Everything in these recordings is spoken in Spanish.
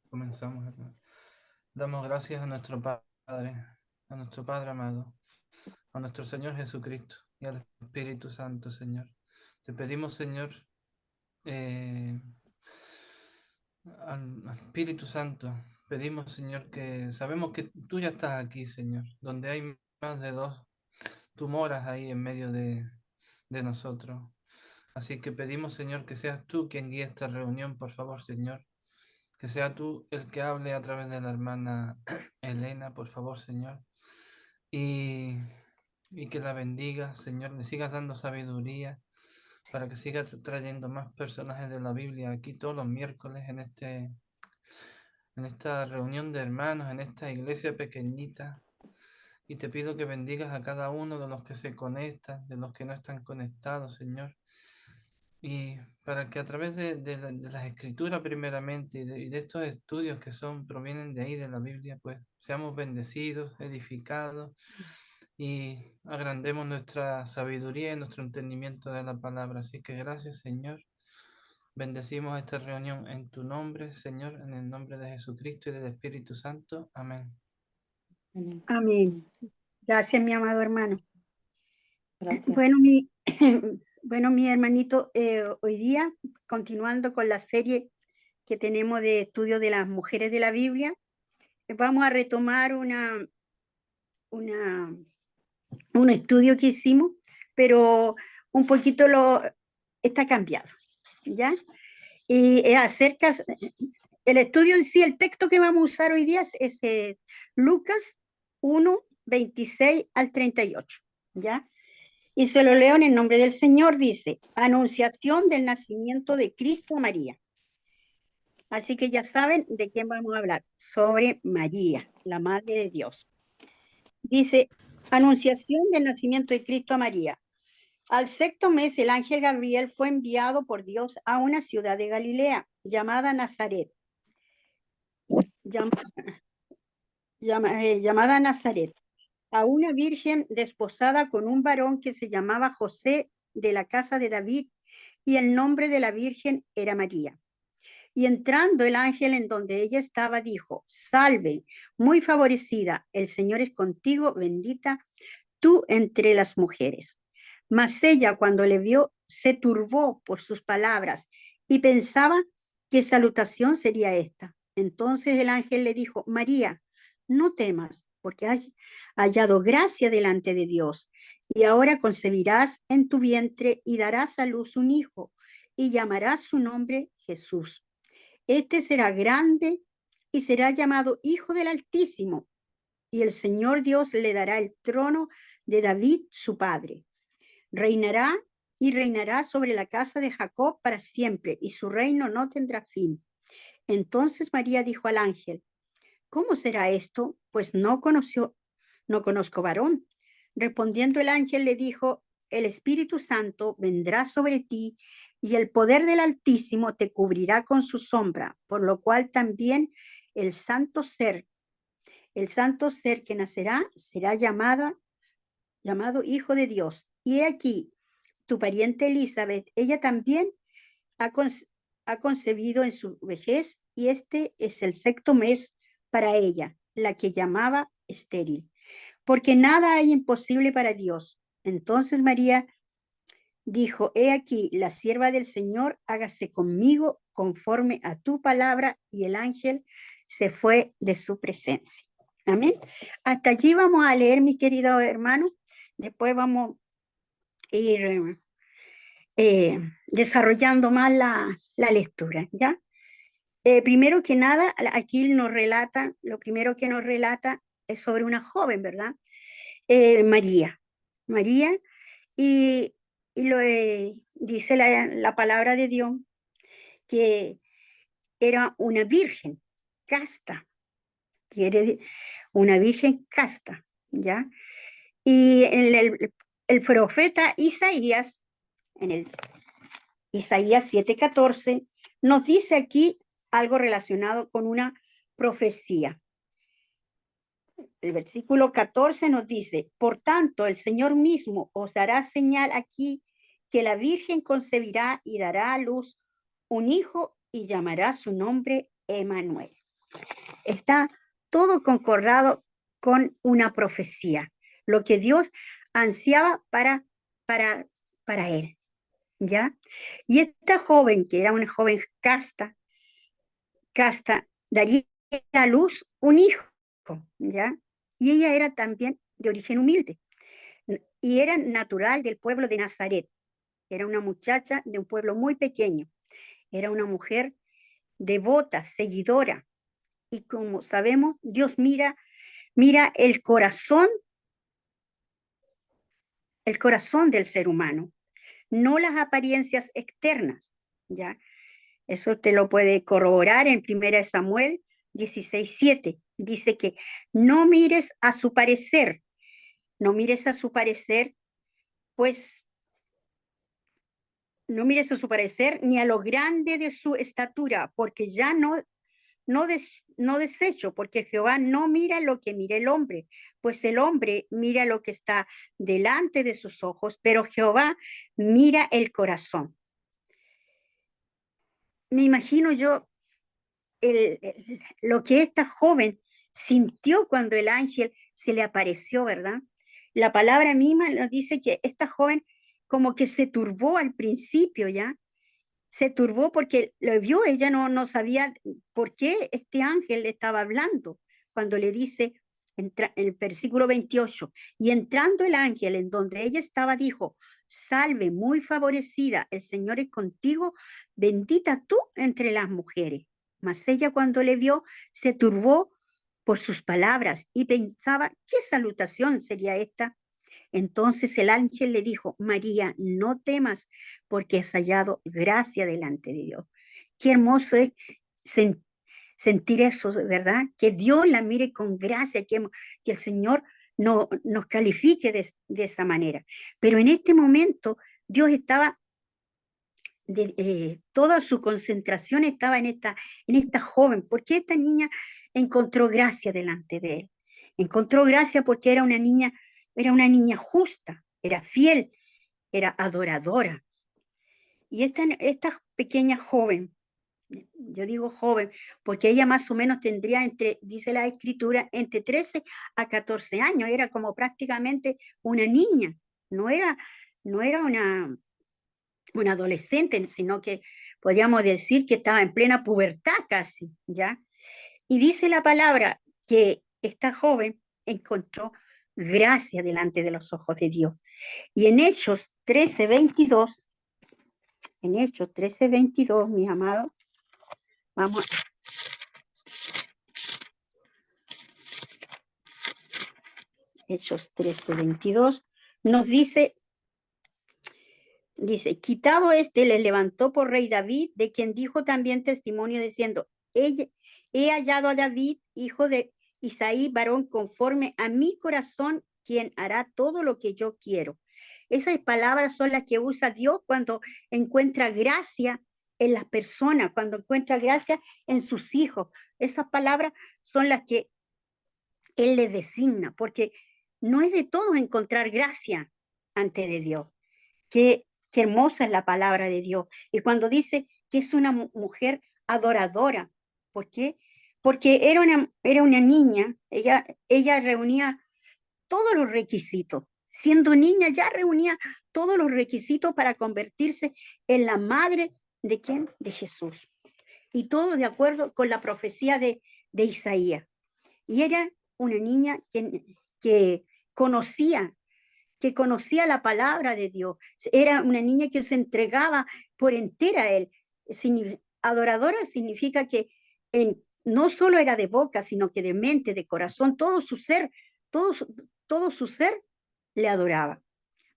Comenzamos, hermano. Damos gracias a nuestro Padre amado, a nuestro Señor Jesucristo y al Espíritu Santo, Señor. Te pedimos, Señor, eh, al Espíritu Santo, pedimos, Señor, que sabemos que tú ya estás aquí, Señor, donde hay más de dos, tú moras ahí en medio de nosotros. Así que pedimos, Señor, que seas tú quien guíe esta reunión, por favor, Señor. Que sea tú el que hable a través de la hermana Elena, por favor, Señor. Y, y que la bendiga, Señor, le sigas dando sabiduría para que siga trayendo más personajes de la Biblia aquí todos los miércoles en esta reunión de hermanos, en esta iglesia pequeñita. Y te pido que bendigas a cada uno de los que se conectan, de los que no están conectados, Señor. Y para que a través de las escrituras primeramente y de estos estudios que provienen de ahí, de la Biblia, pues seamos bendecidos, edificados y agrandemos nuestra sabiduría y nuestro entendimiento de la palabra. Así que gracias, Señor. Bendecimos esta reunión en tu nombre, Señor, en el nombre de Jesucristo y del Espíritu Santo. Amén. Amén. Gracias, mi amado hermano. Gracias. Bueno, mi hermanito, hoy día, continuando con la serie que tenemos de estudio de las mujeres de la Biblia, vamos a retomar un estudio que hicimos, pero un poquito está cambiado, ¿ya? Y el estudio en sí, el texto que vamos a usar hoy día es Lucas 1, 26 al 38, ¿ya? Y se lo leo en el nombre del Señor, dice, anunciación del nacimiento de Cristo a María. Así que ya saben de quién vamos a hablar, sobre María, la Madre de Dios. Dice, anunciación del nacimiento de Cristo a María. Al sexto mes, el ángel Gabriel fue enviado por Dios a una ciudad de Galilea llamada Nazaret. Llamada Nazaret, a una virgen desposada con un varón que se llamaba José, de la casa de David, y el nombre de la virgen era María. Y entrando el ángel en donde ella estaba, dijo, salve, muy favorecida, el Señor es contigo, bendita tú entre las mujeres. Mas ella, cuando le vio, se turbó por sus palabras y pensaba qué salutación sería esta. Entonces el ángel le dijo, María, no temas, porque has hallado gracia delante de Dios, y ahora concebirás en tu vientre y darás a luz un hijo, y llamarás su nombre Jesús. Este será grande y será llamado Hijo del Altísimo, y el Señor Dios le dará el trono de David, su padre. Reinará y reinará sobre la casa de Jacob para siempre, y su reino no tendrá fin. Entonces María dijo al ángel, ¿cómo será esto? Pues no conozco varón. Respondiendo el ángel le dijo, el Espíritu Santo vendrá sobre ti y el poder del Altísimo te cubrirá con su sombra, por lo cual también el santo ser que nacerá será llamado Hijo de Dios. Y he aquí, tu pariente Elizabeth, ella también ha concebido en su vejez, y este es el sexto mes para ella, la que llamaba estéril, porque nada hay imposible para Dios. Entonces María dijo, he aquí, la sierva del Señor, hágase conmigo conforme a tu palabra, y el ángel se fue de su presencia. Amén. Hasta allí vamos a leer, mi querido hermano. Después vamos a ir desarrollando más la lectura, ¿ya? Primero que nada, aquí lo primero que nos relata es sobre una joven, ¿verdad? María, y dice la palabra de Dios que era una virgen casta, una virgen casta, ¿ya? Y el profeta Isaías, en el Isaías 7:14, nos dice aquí algo relacionado con una profecía. El versículo 14 nos dice, por tanto, el Señor mismo os dará señal aquí, que la Virgen concebirá y dará a luz un hijo y llamará su nombre Emmanuel. está todo concordado con una profecía, lo que Dios ansiaba para él, ¿ya? Y esta joven, que era una joven casta, daría a luz un hijo, ¿ya? Y ella era también de origen humilde y era natural del pueblo de Nazaret. Era una muchacha de un pueblo muy pequeño. Era una mujer devota, seguidora. Y como sabemos, Dios mira el corazón del ser humano, no las apariencias externas, ¿ya? Eso te lo puede corroborar en 1 Samuel 16:7. Dice que no mires a su parecer, no mires a su parecer, pues no mires a su parecer ni a lo grande de su estatura, porque ya no desecho, porque Jehová no mira lo que mira el hombre, pues el hombre mira lo que está delante de sus ojos, pero Jehová mira el corazón. Me imagino yo lo que esta joven sintió cuando el ángel se le apareció, ¿verdad? La palabra misma nos dice que esta joven como que se turbó al principio, ¿ya? Se turbó porque lo vio, ella no sabía por qué este ángel le estaba hablando, cuando le dice en el versículo 28, y entrando el ángel en donde ella estaba, dijo, salve, muy favorecida, el Señor es contigo, bendita tú entre las mujeres. Mas ella cuando le vio, se turbó por sus palabras y pensaba, ¿qué salutación sería esta? Entonces el ángel le dijo, María, no temas porque has hallado gracia delante de Dios. Qué hermoso es sentir eso, ¿verdad? Que Dios la mire con gracia, que el Señor nos califique de esa manera. Pero en este momento Dios estaba, toda su concentración estaba en esta joven, porque esta niña encontró gracia delante de él. Encontró gracia porque era una niña justa, era fiel, era adoradora. Y esta pequeña joven, yo digo joven, porque ella más o menos tendría dice la escritura, entre 13 a 14 años, era como prácticamente una niña, no era una adolescente, sino que podríamos decir que estaba en plena pubertad casi, ¿ya? Y dice la palabra que esta joven encontró gracia delante de los ojos de Dios. Y en Hechos 13:22, mi amado, vamos. Hechos 13:22, nos dice, quitado le levantó por rey David, de quien dijo también testimonio diciendo, he hallado a David, hijo de Isaí, varón conforme a mi corazón, quien hará todo lo que yo quiero. Esas palabras son las que usa Dios cuando encuentra gracia en las personas, cuando encuentra gracia en sus hijos. Esas palabras son las que Él les designa, porque no es de todos encontrar gracia ante de Dios. Qué hermosa es la palabra de Dios. Y cuando dice que es una mujer adoradora, ¿por qué? Porque era una niña, ella reunía todos los requisitos. Siendo niña ya reunía todos los requisitos para convertirse en la madre de ¿quién? De Jesús. Y todo de acuerdo con la profecía de Isaías. Y era una niña que conocía la palabra de Dios. Era una niña que se entregaba por entera a él. Adoradora significa que no solo era de boca, sino que de mente, de corazón, todo su ser le adoraba.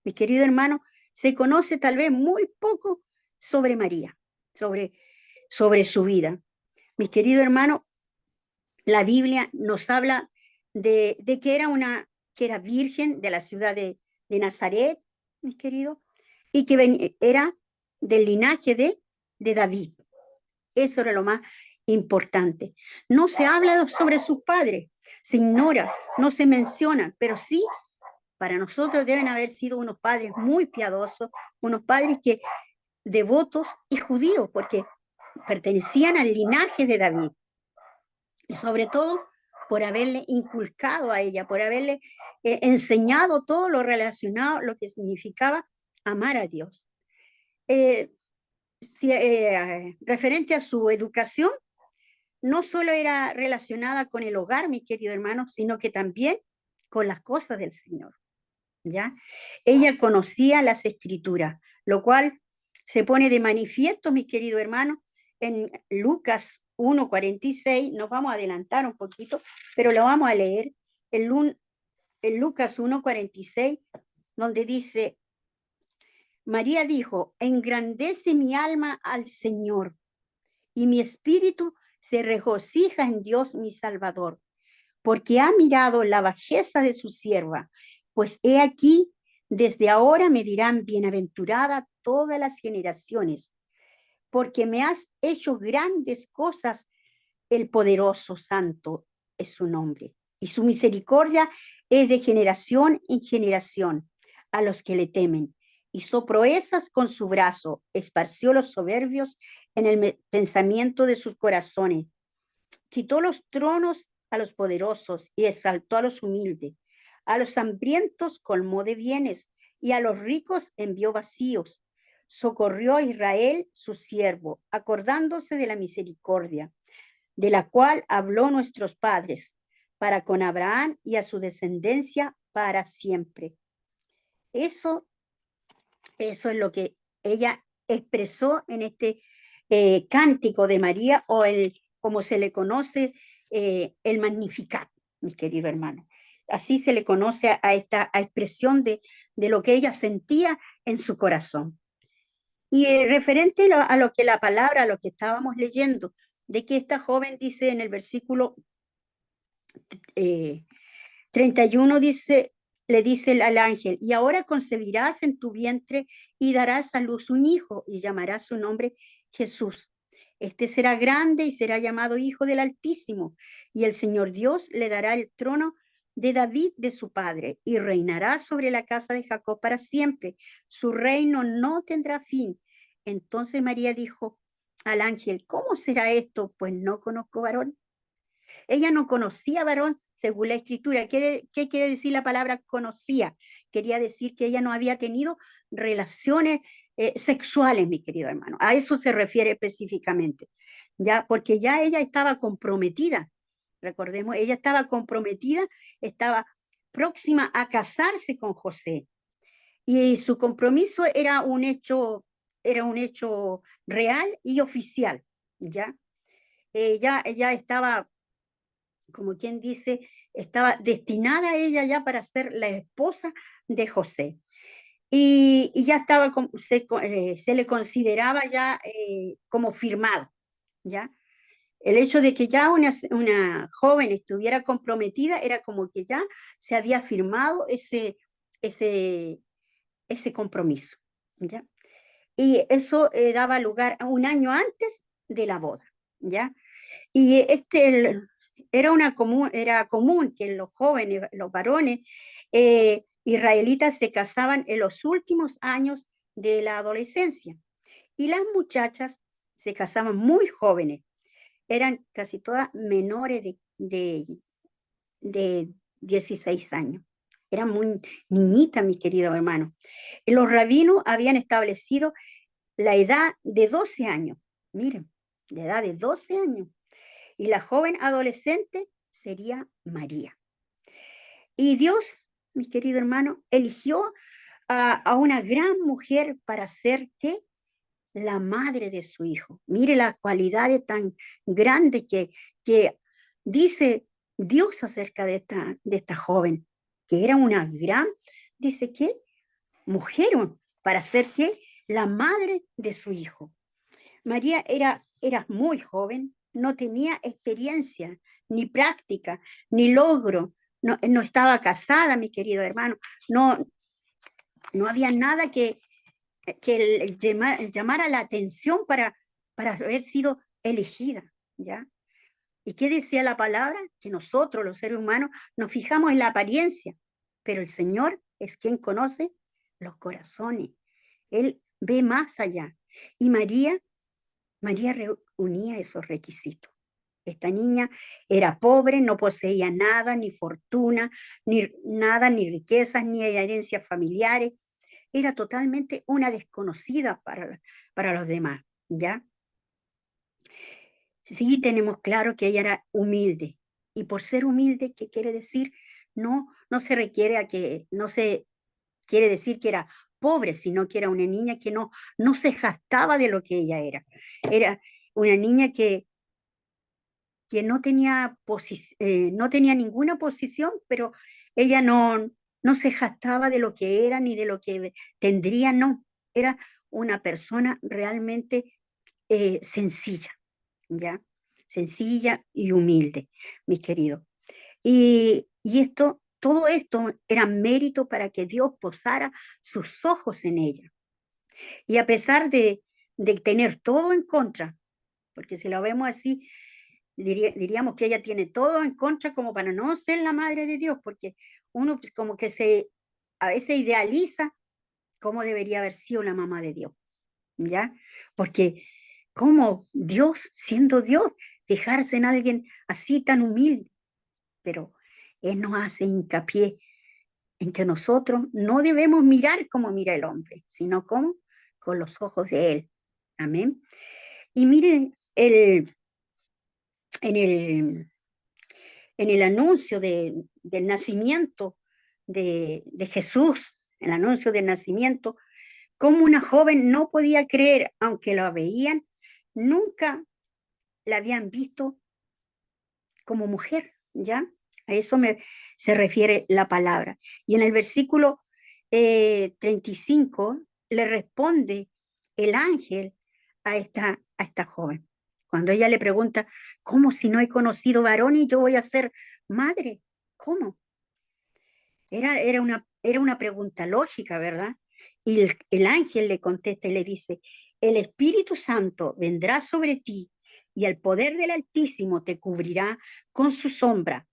Mi querido hermano, se conoce tal vez muy poco sobre María, sobre su vida. Mi querido hermano, la Biblia nos habla de que era virgen de la ciudad de Nazaret, mis queridos, y que era del linaje de David. Eso era lo más importante. No se habla sobre sus padres, se ignora, no se menciona, pero sí, para nosotros deben haber sido unos padres muy piadosos, unos padres devotos y judíos, porque pertenecían al linaje de David. y sobre todo por haberle inculcado a ella, por haberle enseñado todo lo relacionado, lo que significaba amar a Dios. Referente a su educación, no solo era relacionada con el hogar, mi querido hermano, sino que también con las cosas del Señor, ¿ya? Ella conocía las escrituras, lo cual se pone de manifiesto, mi querido hermano, en Lucas 1:46. Nos vamos a adelantar un poquito, pero lo vamos a leer en Lucas 1:46, donde dice: María dijo, engrandece mi alma al Señor, y mi espíritu se regocija en Dios mi Salvador, porque ha mirado la bajeza de su sierva, pues he aquí, desde ahora me dirán bienaventurada todas las generaciones, porque me has hecho grandes cosas, el poderoso santo es su nombre, y su misericordia es de generación en generación a los que le temen. Hizo proezas con su brazo, esparció los soberbios en el pensamiento de sus corazones, quitó los tronos a los poderosos y exaltó a los humildes. A los hambrientos colmó de bienes y a los ricos envió vacíos. Socorrió a Israel, su siervo, acordándose de la misericordia, de la cual habló nuestros padres, para con Abraham y a su descendencia para siempre. Eso es lo que ella expresó en este cántico de María, o como se le conoce, el Magnificat, mi querido hermano. Así se le conoce a esta expresión de lo que ella sentía en su corazón. Y referente a lo que la palabra, a lo que estábamos leyendo, de que esta joven dice en el versículo 31, le dice al ángel, y ahora concebirás en tu vientre y darás a luz un hijo y llamarás su nombre Jesús. Este será grande y será llamado Hijo del Altísimo, y el Señor Dios le dará el trono de David, de su padre, y reinará sobre la casa de Jacob para siempre. Su reino no tendrá fin. Entonces María dijo al ángel, ¿cómo será esto? Pues no conozco varón. Ella no conocía varón según la escritura. ¿Qué quiere decir la palabra conocía? Quería decir que ella no había tenido relaciones sexuales, mi querido hermano. A eso se refiere específicamente, ¿ya? Porque ya ella estaba comprometida. Recordemos, ella estaba comprometida, estaba próxima a casarse con José. Y su compromiso era un hecho real y oficial, ¿ya? Ella estaba, como quien dice, estaba destinada ella ya para ser la esposa de José. Y ya estaba, se le consideraba ya como firmado, ¿ya? El hecho de que ya una joven estuviera comprometida era como que ya se había firmado ese, ese compromiso, ¿ya? Y eso daba lugar a un año antes de la boda, ¿ya? Y era común que los jóvenes, los varones israelitas se casaban en los últimos años de la adolescencia, y las muchachas se casaban muy jóvenes, eran casi todas menores de 16 años. Eran muy niñitas, mi querido hermano. Los rabinos habían establecido la edad de 12 años. Miren, la edad de 12 años. Y la joven adolescente sería María. Y Dios, mi querido hermano, eligió a una gran mujer para ser, ¿qué? La madre de su hijo. Mire las cualidades tan grandes que dice Dios acerca de esta joven, que era una gran, dice que, mujer, para ser, ¿qué? La madre de su hijo. María era muy joven, no tenía experiencia, ni práctica, ni logro, no estaba casada, mi querido hermano, no había nada que llamara la atención para haber sido elegida, ¿ya? ¿Y qué decía la palabra? Que nosotros, los seres humanos, nos fijamos en la apariencia, pero el Señor es quien conoce los corazones. Él ve más allá. Y María reunía esos requisitos. Esta niña era pobre, no poseía nada, ni fortuna, ni nada, ni riquezas, ni herencias familiares. Era totalmente una desconocida para los demás, ¿ya? Sí tenemos claro que ella era humilde. Y por ser humilde, ¿qué quiere decir? No se requiere a que, no se quiere decir que era pobre, sino que era una niña que no se jactaba de lo que ella era. Era una niña que no tenía ninguna posición, pero ella no se jactaba de lo que era ni de lo que tendría, no. Era una persona realmente sencilla, ¿ya? Sencilla y humilde, mis queridos. Y todo esto era mérito para que Dios posara sus ojos en ella. Y a pesar de tener todo en contra, porque si lo vemos así, diríamos que ella tiene todo en contra como para no ser la madre de Dios, porque uno pues, como que a veces idealiza cómo debería haber sido la mamá de Dios, ¿ya? Porque como Dios, siendo Dios, dejarse en alguien así tan humilde, pero Él nos hace hincapié en que nosotros no debemos mirar como mira el hombre, sino como con los ojos de Él. Amén. Y miren, en el, en el anuncio del nacimiento de Jesús, el anuncio del nacimiento, como una joven no podía creer, aunque lo veían, nunca la habían visto como mujer, ¿ya? A eso se refiere la palabra. Y en el versículo 35 le responde el ángel a esta joven. Cuando ella le pregunta, ¿cómo si no he conocido varón y yo voy a ser madre? ¿Cómo? Era una pregunta lógica, ¿verdad? Y el ángel le contesta y le dice, el Espíritu Santo vendrá sobre ti y el poder del Altísimo te cubrirá con su sombra,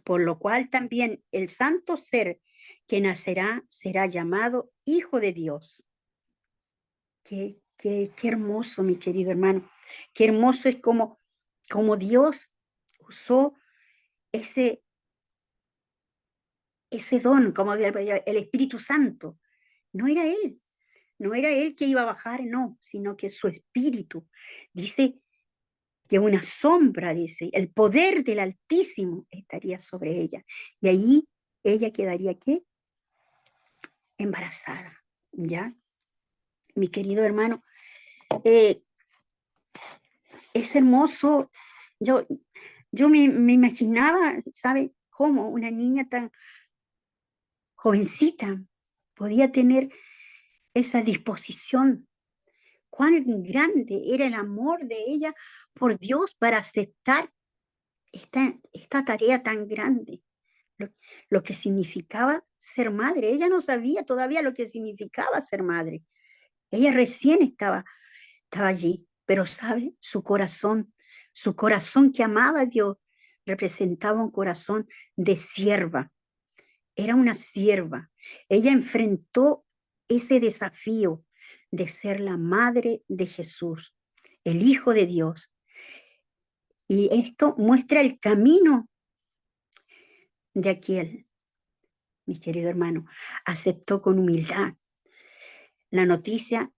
por lo cual también el santo ser que nacerá será llamado Hijo de Dios. Qué hermoso, mi querido hermano. Qué hermoso es como Dios usó ese, ese don, como el Espíritu Santo. No era él, no era él que iba a bajar, no, sino que su espíritu. Dice que una sombra, dice, el poder del Altísimo estaría sobre ella. Y ahí ella quedaría, ¿qué? Embarazada, ¿ya? Mi querido hermano, eh, es hermoso. Yo, yo me imaginaba, ¿sabe? Cómo una niña tan jovencita podía tener esa disposición. Cuán grande era el amor de ella por Dios para aceptar esta tarea tan grande, lo, lo que significaba ser madre. Ella no sabía todavía lo que significaba ser madre. Ella recién estaba allí, pero sabe, su corazón que amaba a Dios, representaba un corazón de sierva. Era una sierva. Ella enfrentó ese desafío de ser la madre de Jesús, el Hijo de Dios. Y esto muestra el camino de aquel, mi querido hermano, aceptó con humildad la noticia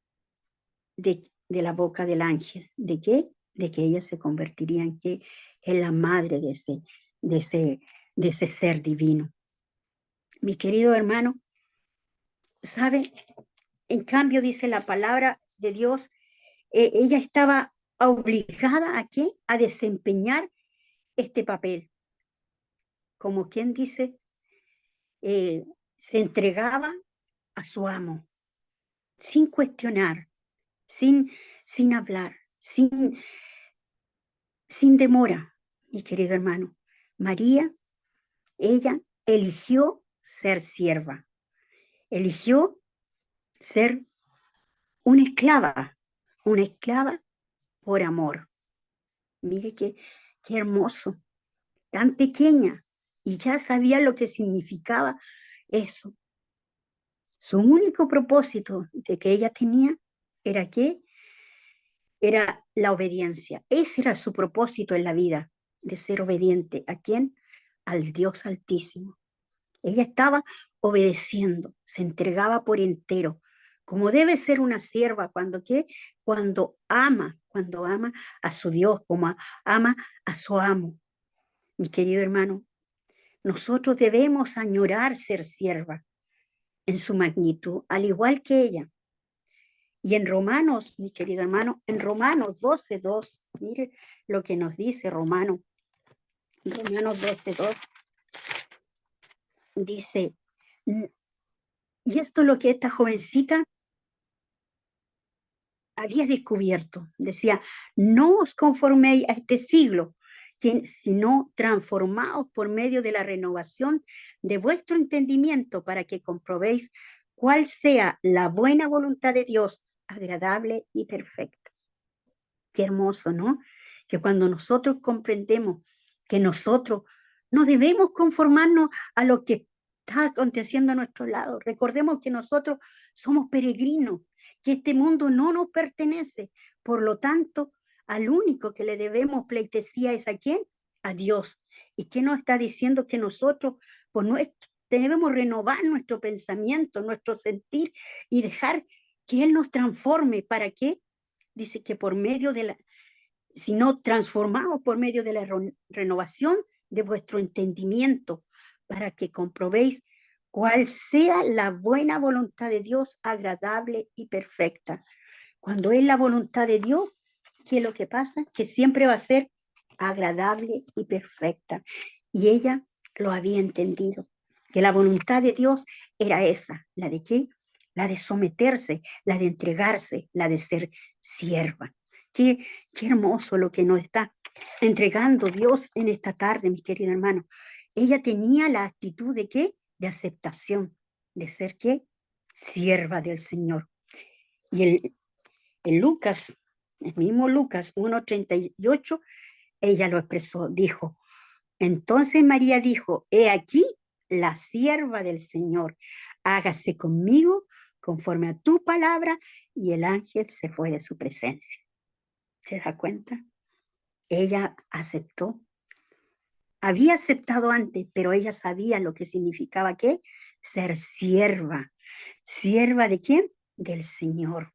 de la boca del ángel. ¿De qué? De que ella se convertiría en la madre de ese, de ese ser divino. Mi querido hermano, ¿sabe? En cambio, dice la palabra de Dios, ella estaba obligada ¿a qué? A desempeñar este papel. Como quien dice, se entregaba a su amo, sin cuestionar, sin, sin hablar, sin demora, mi querido hermano. María, ella eligió ser sierva, eligió ser una esclava por amor. Mire qué hermoso, tan pequeña, y ya sabía lo que significaba eso. Su único propósito de que ella tenía era que era la obediencia. Ese era su propósito en la vida. de ser obediente. ¿A quién? Al Dios Altísimo. Ella estaba obedeciendo, se entregaba por entero, como debe ser una sierva cuando ¿qué? Cuando ama a su Dios, ama a su amo. Mi querido hermano, nosotros debemos añorar ser sierva en su magnitud, al igual que ella. Y en Romanos, mi querido hermano, en Romanos 12:2, mire lo que nos dice Romanos 12:2, dice, y esto es lo que esta jovencita había descubierto. Decía, no os conforméis a este siglo, sino transformaos por medio de la renovación de vuestro entendimiento para que comprobéis cuál sea la buena voluntad de Dios, agradable y perfecta. Qué hermoso, ¿no? Que cuando nosotros comprendemos que nosotros no debemos conformarnos a lo que está aconteciendo a nuestro lado. Recordemos que nosotros somos peregrinos, que este mundo no nos pertenece. Por lo tanto, al único que le debemos pleitesía es ¿a quién? A Dios. ¿Y qué nos está diciendo? Que nosotros debemos renovar nuestro pensamiento, nuestro sentir y dejar que Él nos transforme. ¿Para qué? Dice que por medio de sino transformados por medio de la renovación de vuestro entendimiento, para que comprobéis cuál sea la buena voluntad de Dios, agradable y perfecta. Cuando es la voluntad de Dios, ¿qué es lo que pasa? Que siempre va a ser agradable y perfecta. Y ella lo había entendido, que la voluntad de Dios era esa, ¿la de qué? La de someterse, la de entregarse, la de ser sierva. Qué hermoso lo que nos está entregando Dios en esta tarde, mis queridos hermanos. Ella tenía la actitud de ¿qué? De aceptación, de ser ¿qué? Sierva del Señor. Y el Lucas, el mismo Lucas 1:38, ella lo expresó, dijo, entonces María dijo, he aquí la sierva del Señor, hágase conmigo conforme a tu palabra, y el ángel se fue de su presencia. ¿Se da cuenta? Ella aceptó. Había aceptado antes, pero ella sabía lo que significaba ¿qué? Ser sierva. ¿Sierva de quién? Del Señor.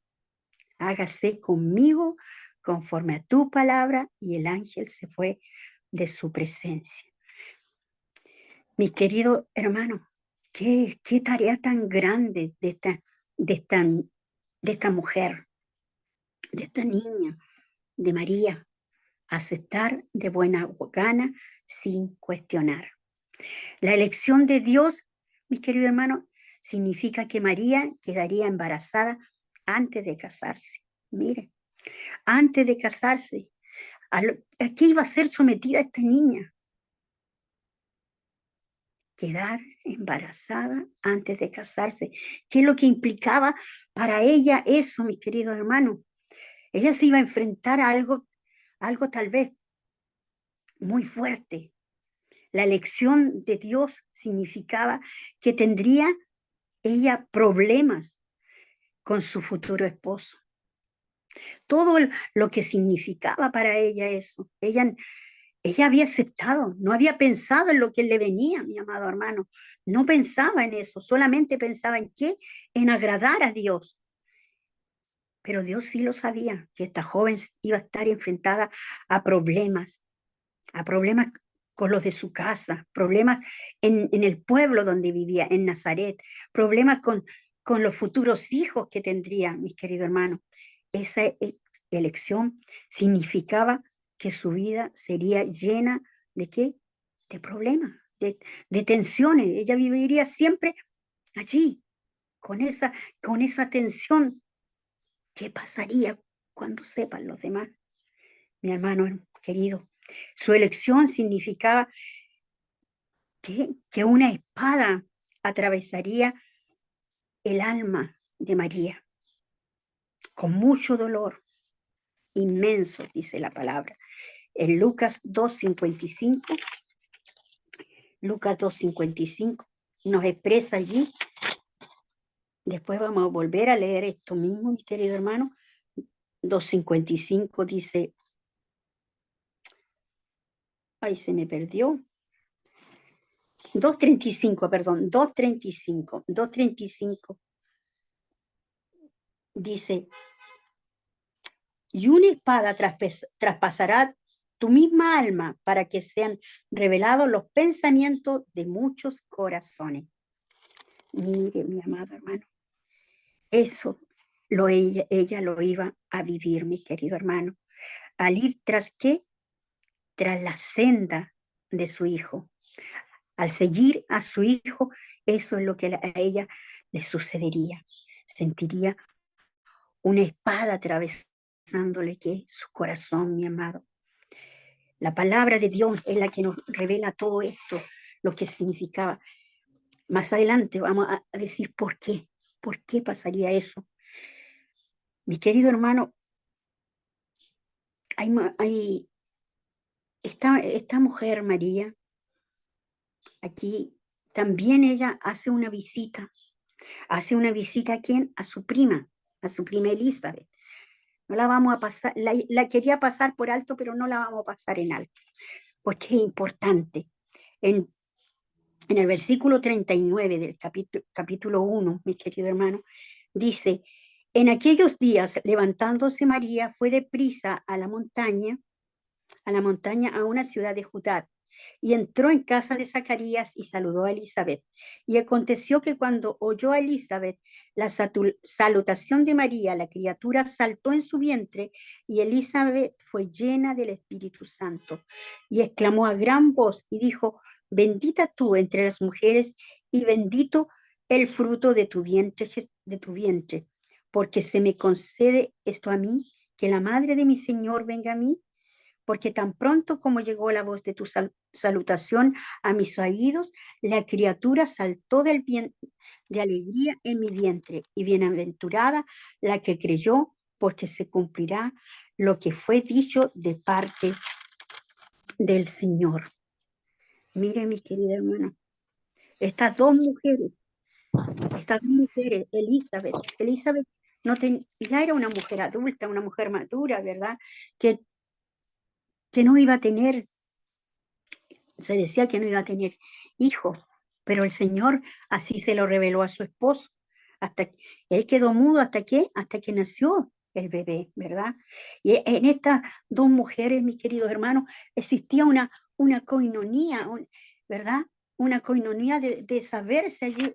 Hágase conmigo conforme a tu palabra, y el ángel se fue de su presencia. Mi querido hermano, qué tarea tan grande de esta mujer, de esta niña, de María, aceptar de buena gana sin cuestionar. La elección de Dios, mis queridos hermanos, significa que María quedaría embarazada antes de casarse. Mire, antes de casarse, ¿a qué iba a ser sometida esta niña? Quedar embarazada antes de casarse. ¿Qué es lo que implicaba para ella eso, mis queridos hermanos? Ella se iba a enfrentar a algo tal vez muy fuerte. La elección de Dios significaba que tendría ella problemas con su futuro esposo. Todo lo que significaba para ella eso. Ella había aceptado, no había pensado en lo que le venía, mi amado hermano. No pensaba en eso, solamente pensaba en qué, en agradar a Dios. Pero Dios sí lo sabía, que esta joven iba a estar enfrentada a problemas con los de su casa, problemas en el pueblo donde vivía, en Nazaret, problemas con los futuros hijos que tendría, mis queridos hermanos. Esa elección significaba que su vida sería llena de ¿qué? De problemas, de tensiones. Ella viviría siempre allí, con esa tensión. ¿Qué pasaría cuando sepan los demás? Mi hermano querido, su elección significaba que una espada atravesaría el alma de María, con mucho dolor, inmenso, dice la palabra. En Lucas 2:55, nos expresa allí. Después vamos a volver a leer esto mismo, mi querido hermano. 2:55 dice, Ay, se me perdió. 2:35, perdón, 2:35 dice, y una espada traspasará tu misma alma para que sean revelados los pensamientos de muchos corazones. Mire, mi amado hermano, eso ella lo iba a vivir, mi querido hermano, al ir tras qué, tras la senda de su hijo. Al seguir a su hijo, eso es lo que a ella le sucedería. Sentiría una espada atravesándole que su corazón, mi amado. La palabra de Dios es la que nos revela todo esto, lo que significaba. Más adelante vamos a decir por qué pasaría eso. Mi querido hermano, esta mujer, María, aquí también ella hace una visita. ¿Hace una visita a quién? A su prima Elizabeth. No la vamos a pasar, la quería pasar por alto, pero no la vamos a pasar en alto, porque es importante. En el versículo 39 del capítulo 1, mi querido hermano, dice, en aquellos días, levantándose María, fue deprisa a la montaña, a una ciudad de Judá, y entró en casa de Zacarías y saludó a Elizabeth. Y aconteció que cuando oyó a Elizabeth la salutación de María, la criatura saltó en su vientre, y Elizabeth fue llena del Espíritu Santo, y exclamó a gran voz y dijo, bendita tú entre las mujeres, y bendito el fruto de tu vientre, porque se me concede esto a mí, que la madre de mi Señor venga a mí, porque tan pronto como llegó la voz de tu salutación a mis oídos, la criatura saltó de alegría en mi vientre, y bienaventurada la que creyó, porque se cumplirá lo que fue dicho de parte del Señor. Mire, mi querida hermana, estas dos mujeres, Elizabeth ya era una mujer adulta, una mujer madura, ¿verdad? Que no iba a tener, se decía que no iba a tener hijos, pero el Señor así se lo reveló a su esposo. Él quedó mudo hasta que nació el bebé, ¿verdad? Y en estas dos mujeres, mis queridos hermanos, existía una coinonía, ¿verdad? Una coinonía de saberse allí,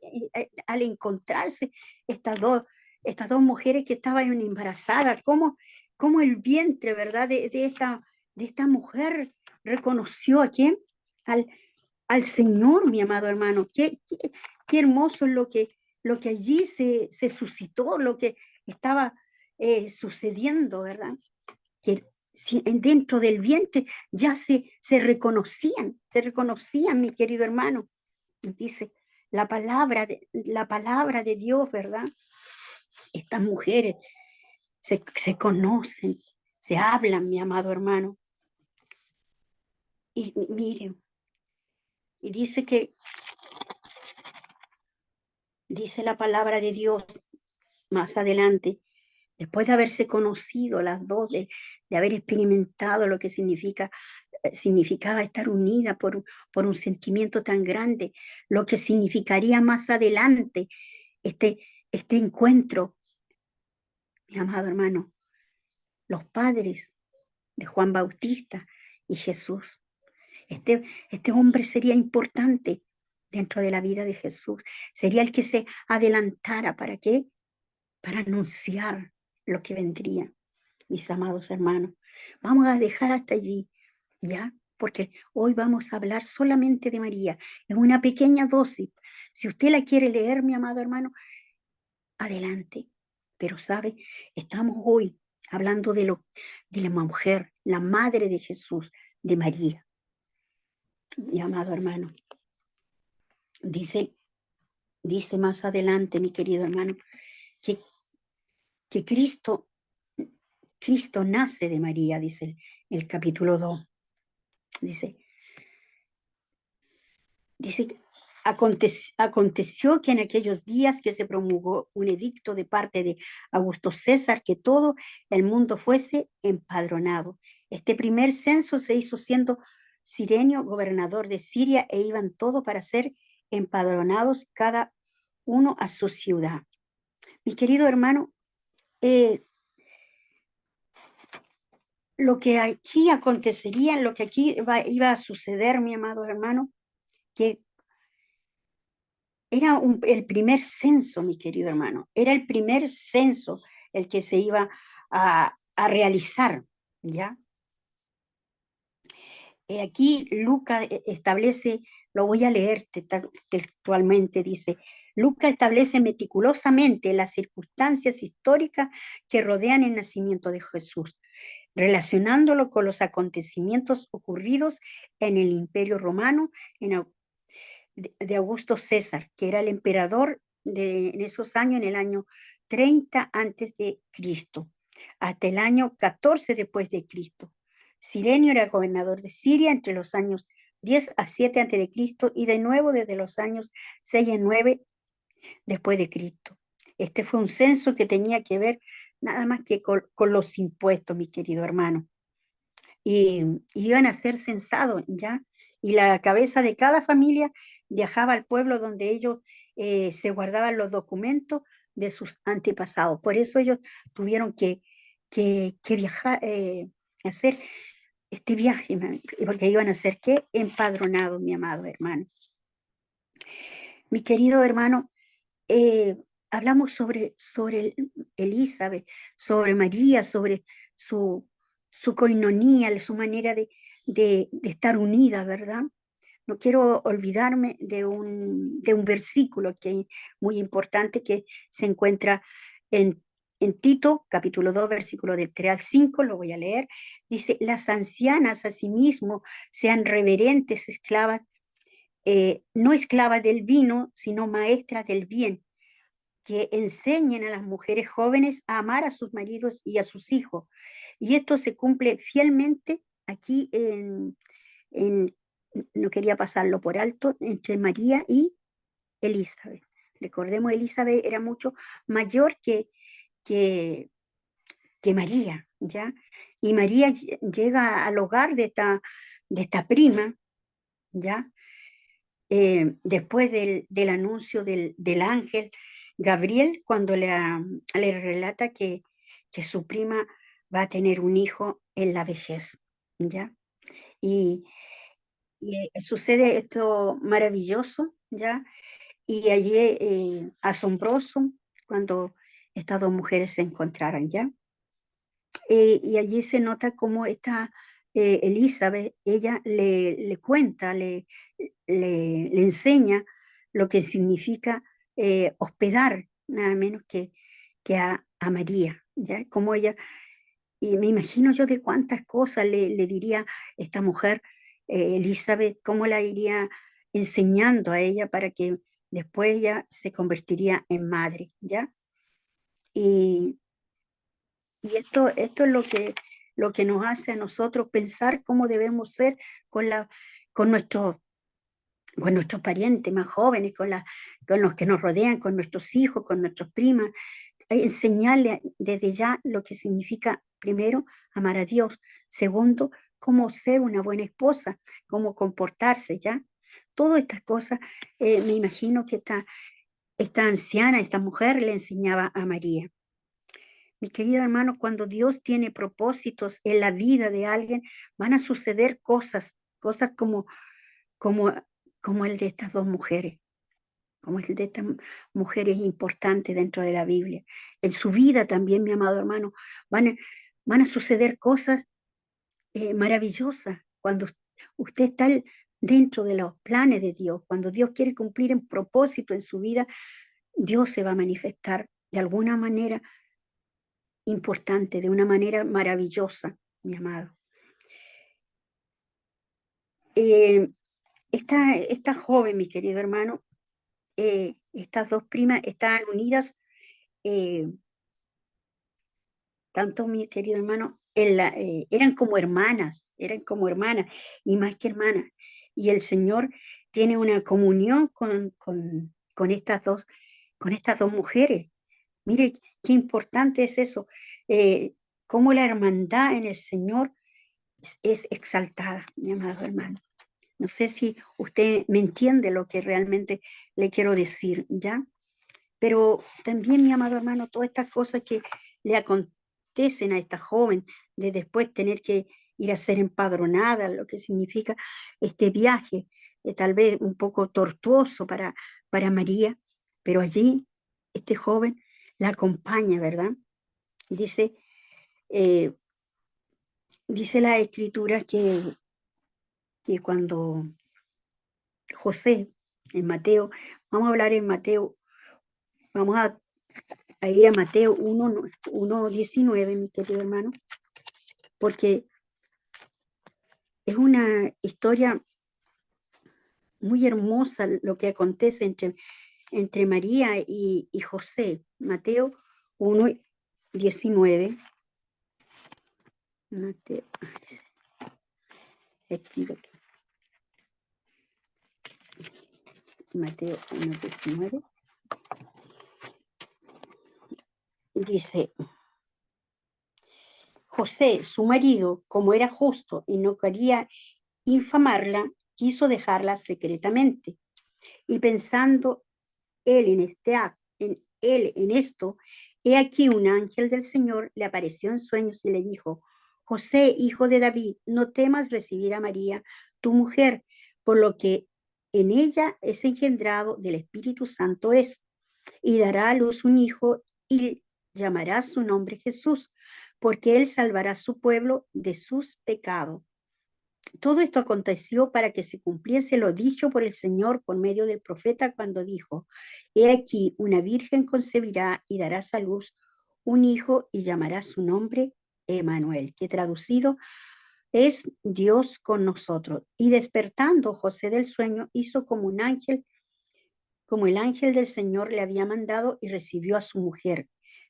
al encontrarse estas dos mujeres que estaban embarazadas, cómo el vientre, ¿verdad? De esta mujer reconoció a quién, al, al Señor, mi amado hermano. Qué hermoso es lo que allí se suscitó, lo que estaba sucediendo, ¿verdad? Que dentro del vientre ya se reconocían, mi querido hermano. Dice la palabra de Dios, ¿verdad? Estas mujeres se conocen, se hablan, mi amado hermano. Y miren, y dice la palabra de Dios más adelante, después de haberse conocido las dos, de haber experimentado lo que significaba estar unida por un sentimiento tan grande, lo que significaría más adelante este encuentro, mi amado hermano, los padres de Juan Bautista y Jesús. Este hombre sería importante dentro de la vida de Jesús. Sería el que se adelantara. ¿Para qué? Para anunciar lo que vendría, mis amados hermanos. Vamos a dejar hasta allí, ¿ya? Porque hoy vamos a hablar solamente de María. Es una pequeña dosis. Si usted la quiere leer, mi amado hermano, adelante. Pero, ¿sabe? Estamos hoy hablando de la mujer, la madre de Jesús, de María. Mi amado hermano, dice más adelante, mi querido hermano, que Cristo nace de María, dice el capítulo 2. Dice, aconteció que en aquellos días que se promulgó un edicto de parte de Augusto César que todo el mundo fuese empadronado. Este primer censo se hizo siendo Cirenio, gobernador de Siria, e iban todos para ser empadronados, cada uno a su ciudad. Mi querido hermano, lo que aquí acontecería, lo que aquí iba a suceder, mi amado hermano, que era el primer censo, mi querido hermano, era el primer censo el que se iba a realizar, ¿ya? Aquí Lucas establece, lo voy a leer textualmente, dice, Lucas establece meticulosamente las circunstancias históricas que rodean el nacimiento de Jesús, relacionándolo con los acontecimientos ocurridos en el Imperio Romano de Augusto César, que era el emperador en esos años, en el año 30 antes de Cristo, hasta el año 14 después de Cristo. Cirenio era gobernador de Siria entre los años 10 a 7 antes de Cristo y de nuevo desde los años 6 a 9 después de Cristo. Este fue un censo que tenía que ver nada más que con los impuestos, mi querido hermano. Y iban a ser censados, ¿ya? Y la cabeza de cada familia viajaba al pueblo donde ellos se guardaban los documentos de sus antepasados. Por eso ellos tuvieron que viajar, hacer este viaje, porque iban a ser ¿qué? Empadronados, mi amado hermano. Mi querido hermano, hablamos sobre Elizabeth, sobre María, sobre su coinonía, su manera de estar unida, ¿verdad? No quiero olvidarme de un versículo que es muy importante que se encuentra en Tito, capítulo 2, versículo del 3 al 5, lo voy a leer. Dice, las ancianas asimismo sean reverentes esclavas, no esclavas del vino, sino maestras del bien, que enseñen a las mujeres jóvenes a amar a sus maridos y a sus hijos. Y esto se cumple fielmente aquí no quería pasarlo por alto, entre María y Elizabeth. Recordemos, Elizabeth era mucho mayor que, que María, ¿ya? Y María llega al hogar de esta prima, ¿ya? Después del anuncio del ángel Gabriel, cuando le relata que su prima va a tener un hijo en la vejez, ¿ya? Y, sucede esto maravilloso, ¿ya? Y allí asombroso cuando estas dos mujeres se encontraran, ¿ya? Y allí se nota cómo esta Elizabeth, ella le cuenta, le enseña lo que significa hospedar, nada menos que a María, ¿ya? Como ella, y me imagino yo de cuántas cosas le diría esta mujer, Elizabeth, cómo la iría enseñando a ella para que después ella se convertiría en madre, ¿ya? Y, esto es lo que nos hace a nosotros pensar cómo debemos ser con, con nuestros parientes más jóvenes, con los que nos rodean, con nuestros hijos, con nuestros primas, enseñarle desde ya lo que significa, primero, amar a Dios, segundo, cómo ser una buena esposa, cómo comportarse, ¿ya? Todas estas cosas, me imagino que esta anciana, esta mujer le enseñaba a María. Mi querido hermano, cuando Dios tiene propósitos en la vida de alguien, van a suceder cosas como, como el de estas dos mujeres, como el de estas mujeres importantes dentro de la Biblia. En su vida también, mi amado hermano, van a suceder cosas maravillosas cuando usted está dentro de los planes de Dios, cuando Dios quiere cumplir un propósito en su vida, Dios se va a manifestar de alguna manera importante, de una manera maravillosa, mi amado. Esta joven, mi querido hermano, estas dos primas estaban unidas, tanto mi querido hermano, eran como hermanas, y más que hermanas. Y el Señor tiene una comunión con estas dos mujeres. Mire, qué importante es eso, cómo la hermandad en el Señor es exaltada, mi amado hermano. No sé si usted me entiende lo que realmente le quiero decir, ¿ya? Pero también, mi amado hermano, todas estas cosas que le acontecen a esta joven, de después tener que ir a ser empadronada, lo que significa este viaje, tal vez un poco tortuoso para María, pero allí este joven la acompaña, ¿verdad? Dice, eh, dice la escritura que cuando José, en Mateo, vamos a hablar en Mateo, vamos a ir a Mateo 1:19, mi querido hermano, porque es una historia muy hermosa lo que acontece entre María y José. Mateo 1:19. Mateo, equívoco. Mateo 1:19. Dice, José, su marido, como era justo y no quería infamarla, quiso dejarla secretamente. Y pensando él en esto, he aquí un ángel del Señor le apareció en sueños y le dijo, José, hijo de David, no temas recibir a María, tu mujer, por lo que en ella es engendrado del Espíritu Santo es, y dará a luz un hijo y llamará su nombre Jesús, porque él salvará a su pueblo de sus pecados. Todo esto aconteció para que se cumpliese lo dicho por el Señor por medio del profeta cuando dijo, he aquí una virgen concebirá y dará a luz un hijo y llamará su nombre Emmanuel, que traducido es Dios con nosotros. Y despertando José del sueño, hizo como un ángel, como el ángel del Señor le había mandado y recibió a su mujer,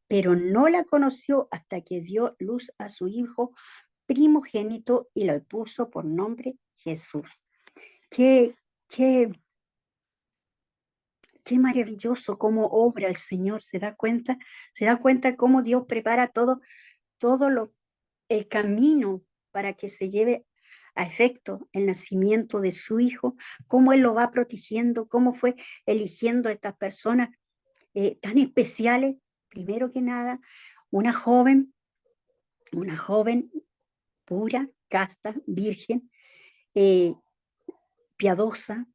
pero no la conoció hasta que dio luz a su hijo primogénito y le puso por nombre Jesús. Qué, qué, qué maravilloso cómo obra el Señor, se da cuenta cómo Dios prepara el camino para que se lleve a efecto el nacimiento de su hijo, cómo Él lo va protegiendo, cómo fue eligiendo a estas personas tan especiales. Primero que nada, una joven pura, casta, virgen, eh, piadosa,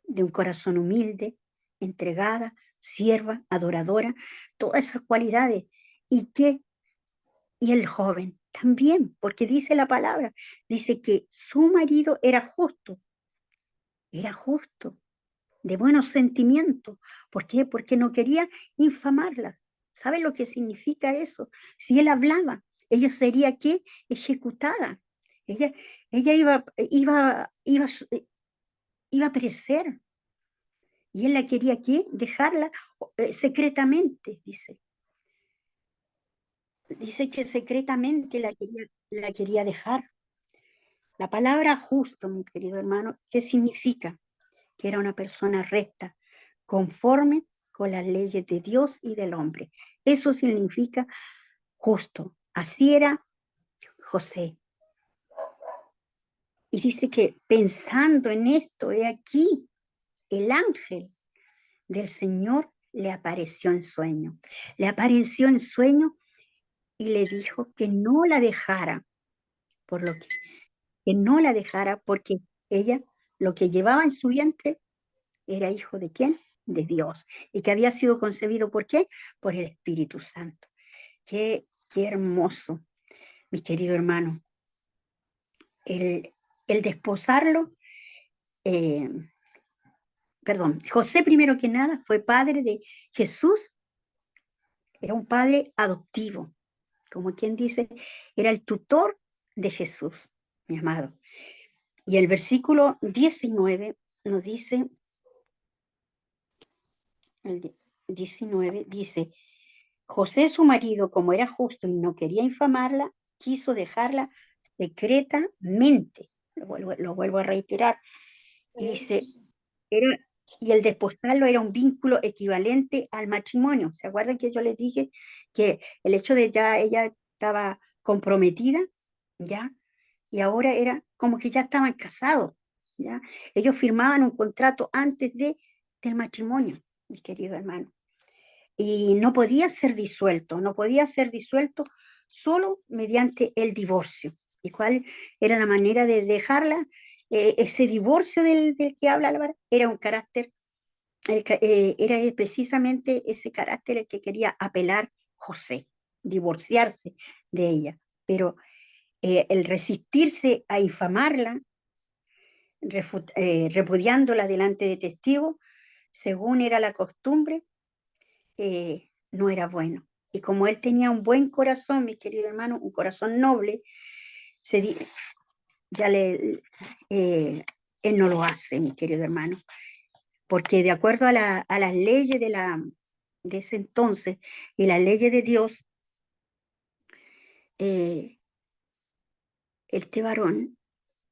de un corazón humilde, entregada, sierva, adoradora, todas esas cualidades. ¿Y qué? Y el joven también, porque dice la palabra, dice que su marido era justo, de buenos sentimientos. ¿Por qué? Porque no quería infamarla. ¿Sabe lo que significa eso? Si él hablaba, ella sería ¿qué? Ejecutada. Ella, ella iba a perecer. Y él la quería ¿qué? Dejarla secretamente, dice. Dice que secretamente la quería dejar. La palabra justo, mi querido hermano, ¿qué significa? Que era una persona recta, conforme con las leyes de Dios y del hombre. Eso significa justo. Así era José. Y dice que pensando en esto, he aquí, el ángel del Señor le apareció en sueño. Le apareció en sueño y le dijo que no la dejara, por lo que no la dejara porque ella lo que llevaba en su vientre era hijo de quién? De Dios. Y que había sido concebido ¿por qué? Por el Espíritu Santo. Qué hermoso, mi querido hermano. El desposarlo, eh, perdón, José primero que nada fue padre de Jesús, era un padre adoptivo, como quien dice, era el tutor de Jesús, mi amado. Y el versículo 19 nos dice, el 19 dice, José su marido, como era justo y no quería infamarla, quiso dejarla secretamente. Lo vuelvo a reiterar. Y dice, era, y el desposarlo era un vínculo equivalente al matrimonio. ¿Se acuerdan que yo les dije que el hecho de ya ella estaba comprometida, ya? y ahora era como que ya estaban casados, ¿ya? Ellos firmaban un contrato antes del matrimonio, mis queridos hermanos, y no podía ser disuelto, no podía ser disuelto solo mediante el divorcio. ¿Y cuál era la manera de dejarla? Ese divorcio del que habla la palabra era un carácter, era precisamente ese carácter el que quería apelar José, divorciarse de ella. Pero el resistirse a infamarla, repudiándola delante de testigos, según era la costumbre, no era bueno. Y como él tenía un buen corazón, mi querido hermano, un corazón noble, ya él no lo hace, mi querido hermano, porque de acuerdo a las leyes de ese entonces y las leyes de Dios, este varón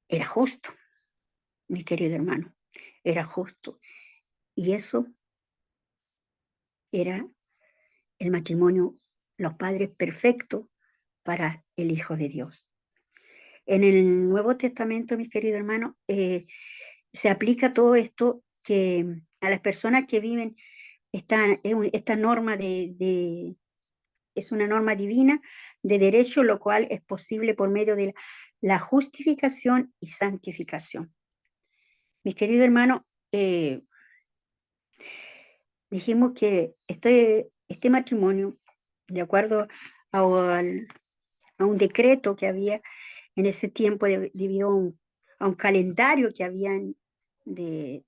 era justo, mi querido hermano, era justo. Y eso era el matrimonio, los padres perfectos para el Hijo de Dios. En el Nuevo Testamento, mis queridos hermanos, se aplica todo esto que a las personas que viven esta norma es una norma divina de derecho, lo cual es posible por medio de la justificación y santificación. Mis queridos hermanos, dijimos que este matrimonio, de acuerdo a un decreto que había en ese tiempo, debido a un calendario que había del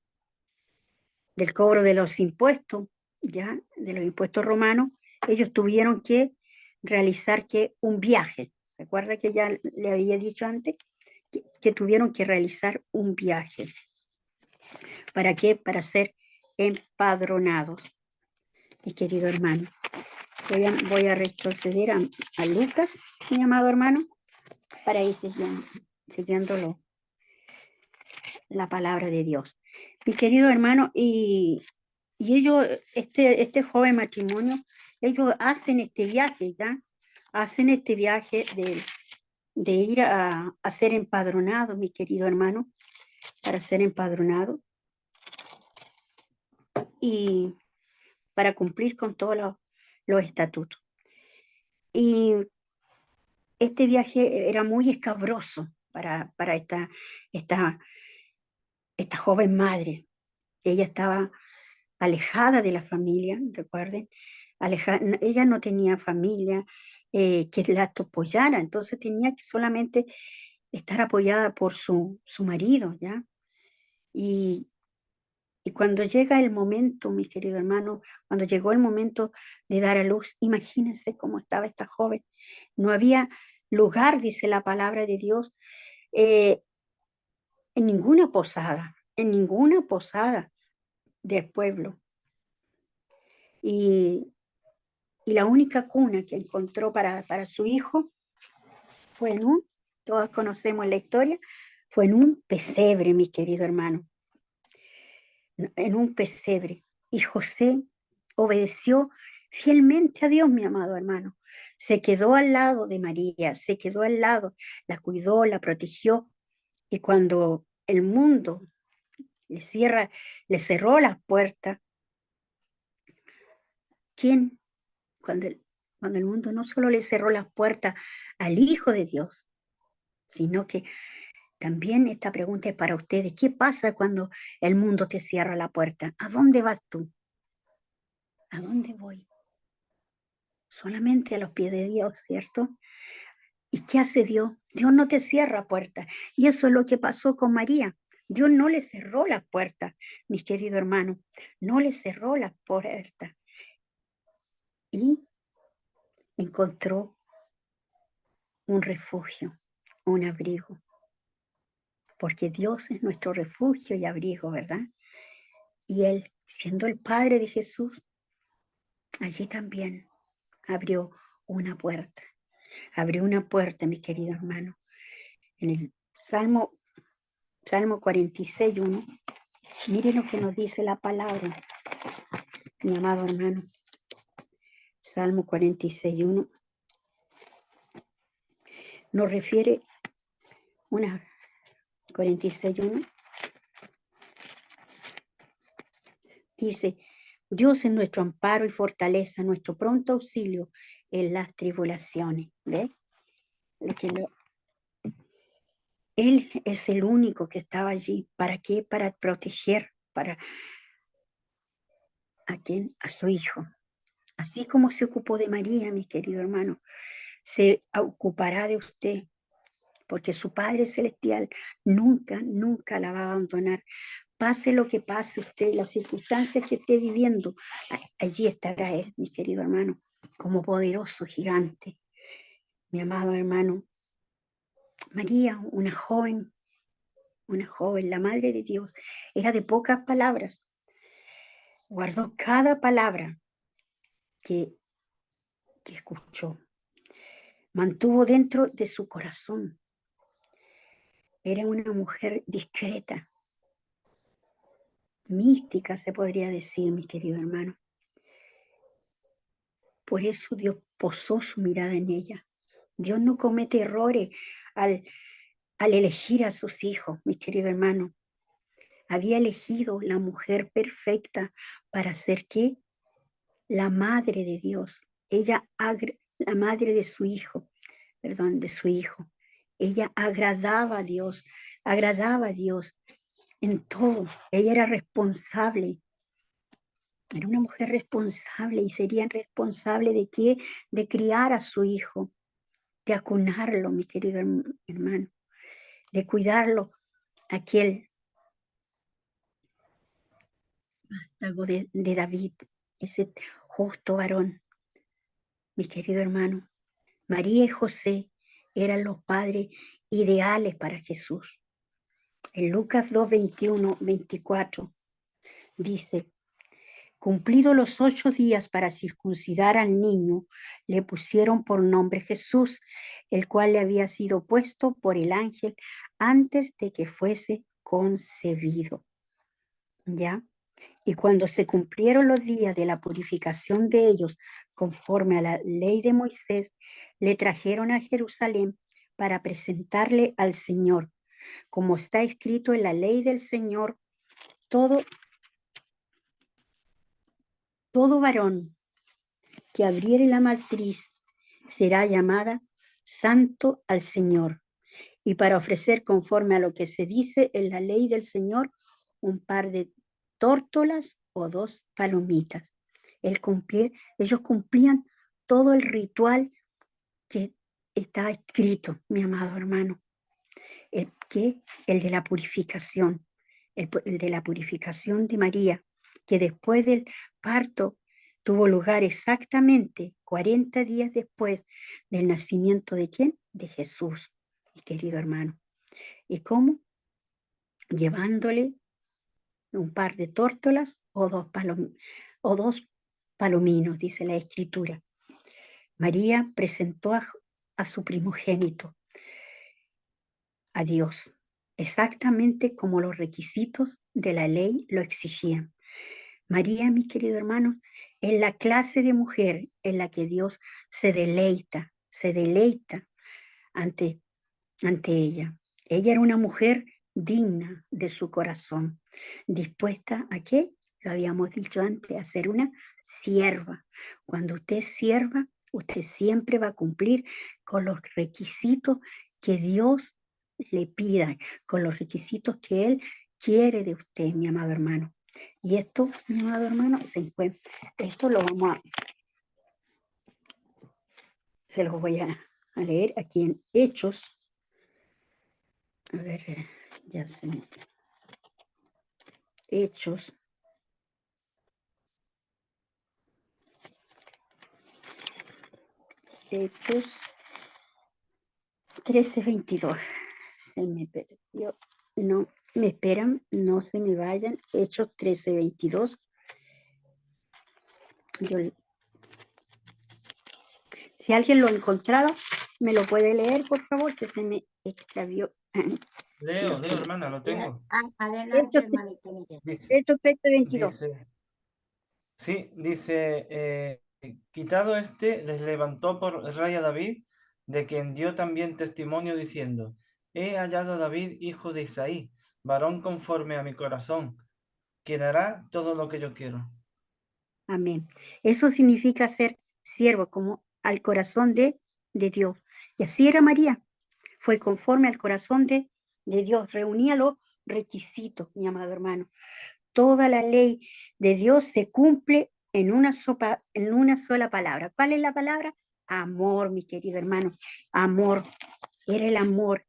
cobro de los impuestos, ya, de los impuestos romanos, ellos tuvieron que realizar un viaje. ¿Se acuerda que ya le había dicho antes? Que tuvieron que realizar un viaje. ¿Para qué? Para ser empadronados. Mi querido hermano, voy a retroceder a Lucas, mi amado hermano, para ir siguiendo la palabra de Dios. Mi querido hermano, y ellos, este joven matrimonio, ellos hacen este viaje, ¿ya? Hacen este viaje de ir a ser empadronados, mi querido hermano, para ser empadronados y para cumplir con todos los estatutos. Y este viaje era muy escabroso para esta joven madre. Ella estaba alejada de la familia, recuerden, ella no tenía familia que la apoyara, entonces tenía que solamente estar apoyada por su marido, ¿ya? Y cuando llega el momento, mi querido hermano, cuando llegó el momento de dar a luz, imagínense cómo estaba esta joven. No había lugar, dice la palabra de Dios, eh, en ninguna posada del pueblo. Y la única cuna que encontró para su hijo fue todos conocemos la historia, fue en un pesebre, mi querido hermano, en un pesebre. Y José obedeció fielmente a Dios, mi amado hermano. Se quedó al lado de María, se quedó al lado, la cuidó, la protegió. Y cuando el mundo le cerró las puertas, ¿quién? Cuando el mundo no solo le cerró las puertas al Hijo de Dios, sino que también esta pregunta es para ustedes. ¿Qué pasa cuando el mundo te cierra la puerta? ¿A dónde vas tú? ¿A dónde voy? Solamente a los pies de Dios, ¿cierto? ¿Y qué hace Dios? Dios no te cierra puertas. Y eso es lo que pasó con María. Dios no le cerró las puertas, mis queridos hermanos. No le cerró las puertas. Y encontró un refugio, un abrigo. Porque Dios es nuestro refugio y abrigo, ¿verdad? Y Él, siendo el Padre de Jesús, allí también abrió una puerta. Abrió una puerta, mi querido hermano. En el Salmo 46:1, miren lo que nos dice la palabra, mi amado hermano. Salmo 46:1 nos refiere una 46:1. Dice, Dios es nuestro amparo y fortaleza, nuestro pronto auxilio en las tribulaciones. ¿Ves? Él es el único que estaba allí. ¿Para qué? Para proteger, ¿a quién? A su hijo. Así como se ocupó de María, mi querido hermano, se ocupará de usted, porque su Padre Celestial nunca, nunca la va a abandonar. Pase lo que pase usted, las circunstancias que esté viviendo, allí estará Él, mi querido hermano, como poderoso gigante. Mi amado hermano, María, una joven, la Madre de Dios, era de pocas palabras. Guardó cada palabra que escuchó. Mantuvo dentro de su corazón. Era una mujer discreta, mística, se podría decir, mi querido hermano. Por eso Dios posó su mirada en ella. Dios no comete errores al elegir a sus hijos, mi querido hermano. Había elegido la mujer perfecta para ser ¿qué? La madre de Dios. Ella, la madre de su hijo, de su hijo. Ella agradaba a Dios en todo. Ella era responsable. Era una mujer responsable y sería responsable de qué? De criar a su hijo, de acunarlo, mi querido hermano, de cuidarlo, aquel vástago de David, ese justo varón, mi querido hermano. María y José eran los padres ideales para Jesús. En Lucas 2, 21, 24 dice, cumplidos los 8 días para circuncidar al niño, le pusieron por nombre Jesús, el cual le había sido puesto por el ángel antes de que fuese concebido. ¿Ya? Y cuando se cumplieron los días de la purificación de ellos, conforme a la ley de Moisés, le trajeron a Jerusalén para presentarle al Señor. Como está escrito en la ley del Señor, todo varón que abriere la matriz será llamada santo al Señor. Y para ofrecer conforme a lo que se dice en la ley del Señor, un par de tórtolas o 2 palomitas. Ellos cumplían todo el ritual que está escrito, mi amado hermano. El de la purificación, el de la purificación de María, que después del parto tuvo lugar exactamente 40 días después del nacimiento de ¿quién? De Jesús, mi querido hermano. ¿Y cómo? Llevándole un par de tórtolas o 2 palominos, dice la Escritura. María presentó a su primogénito, a Dios, exactamente como los requisitos de la ley lo exigían. María, mi querido hermano, es la clase de mujer en la que Dios se deleita ante ella. Ella era una mujer digna de su corazón, dispuesta a ¿qué? Lo habíamos dicho antes, a ser una sierva. Cuando usted es sierva, usted siempre va a cumplir con los requisitos que Dios le pida, con los requisitos que Él quiere de usted, mi amado hermano. Y esto, mi amado hermano, esto se lo voy a leer aquí en Hechos. A ver, ya se me... Hechos 13:22. Se me perdió. No, me esperan, no se me vayan. Hechos 13:22. Si alguien lo ha encontrado, me lo puede leer, por favor, que se me extravió. Leo, hermana, lo tengo. Adelante, hermanito Miguel. Hechos 13:22. Dice, quitado les levantó por rey a David, de quien dio también testimonio diciendo, he hallado a David, hijo de Isaí, varón conforme a mi corazón, que dará todo lo que yo quiero. Amén. Eso significa ser siervo, como al corazón de Dios. Y así era María. Fue conforme al corazón de Dios. Reunía los requisitos, mi amado hermano. Toda la ley de Dios se cumple en una sola palabra. ¿Cuál es la palabra? Amor, mi querido hermano. Amor. Era el amor.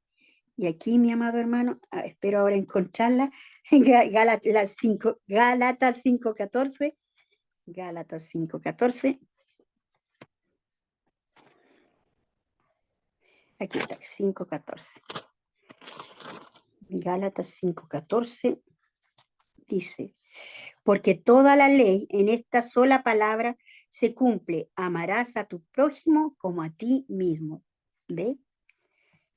Y aquí, mi amado hermano, espero ahora encontrarla, Gálatas 5:14. Gálatas 5:14. Aquí está, 5:14. Gálatas 5:14 dice, porque toda la ley en esta sola palabra se cumple, amarás a tu prójimo como a ti mismo. ¿Ve?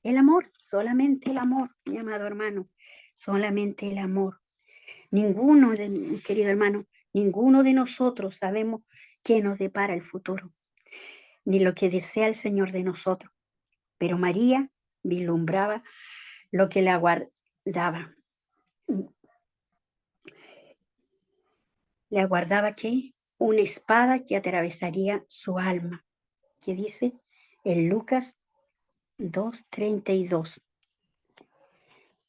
El amor, solamente el amor, mi amado hermano, solamente el amor. Mi querido hermano, ninguno de nosotros sabemos qué nos depara el futuro, ni lo que desea el Señor de nosotros. Pero María vislumbraba lo que le aguardaba. Le aguardaba ¿qué? Una espada que atravesaría su alma. ¿Qué dice? En Lucas 2:32.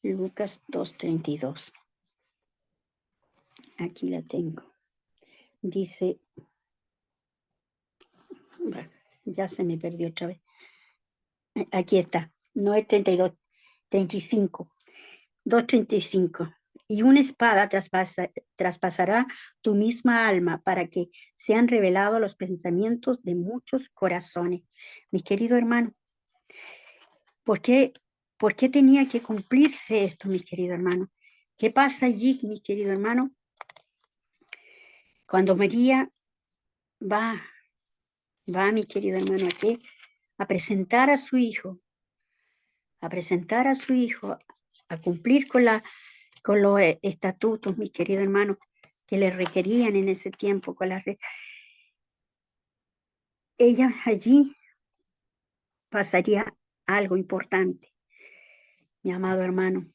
Lucas 2:32. Aquí la tengo. Dice, bueno, ya se me perdió otra vez. Aquí está. No es 32, 35. 2:35. Y una espada traspasará tu misma alma para que sean revelados los pensamientos de muchos corazones. Mi querido hermano, ¿por qué tenía que cumplirse esto, mi querido hermano? ¿Qué pasa allí, mi querido hermano? Cuando María va, mi querido hermano, aquí a presentar a su hijo, a cumplir con los estatutos, mi querido hermano, que le requerían en ese tiempo. Ella allí pasaría algo importante, mi amado hermano.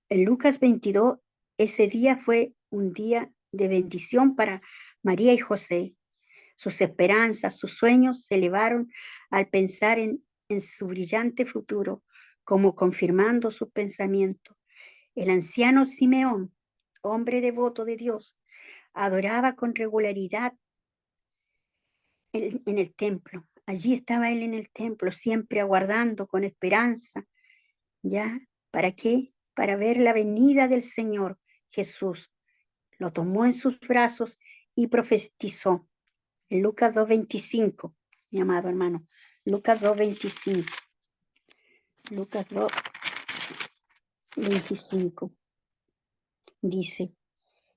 En Lucas 22, ese día fue un día de bendición para María y José. Sus esperanzas, sus sueños se elevaron al pensar en su brillante futuro, como confirmando sus pensamientos. El anciano Simeón, hombre devoto de Dios, adoraba con regularidad en el templo. Allí estaba él en el templo, siempre aguardando con esperanza. ¿Ya? ¿Para qué? Para ver la venida del Señor Jesús. Lo tomó en sus brazos y profetizó. En Lucas 2:25, mi amado hermano. Lucas 2:25. Lucas 2:25 dice,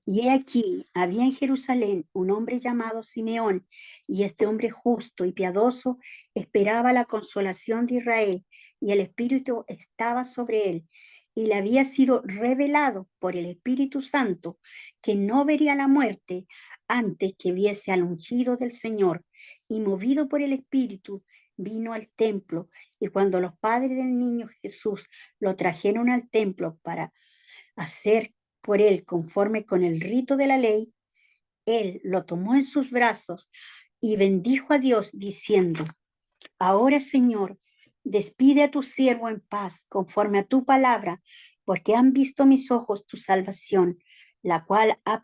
y he aquí, había en Jerusalén un hombre llamado Simeón, y este hombre justo y piadoso esperaba la consolación de Israel, y el Espíritu estaba sobre él, y le había sido revelado por el Espíritu Santo que no vería la muerte antes que viese al ungido del Señor, y movido por el Espíritu, vino al templo, y cuando los padres del niño Jesús lo trajeron al templo para hacer por él conforme con el rito de la ley, él lo tomó en sus brazos y bendijo a Dios diciendo, ahora Señor, despide a tu siervo en paz conforme a tu palabra, porque han visto mis ojos tu salvación, la cual has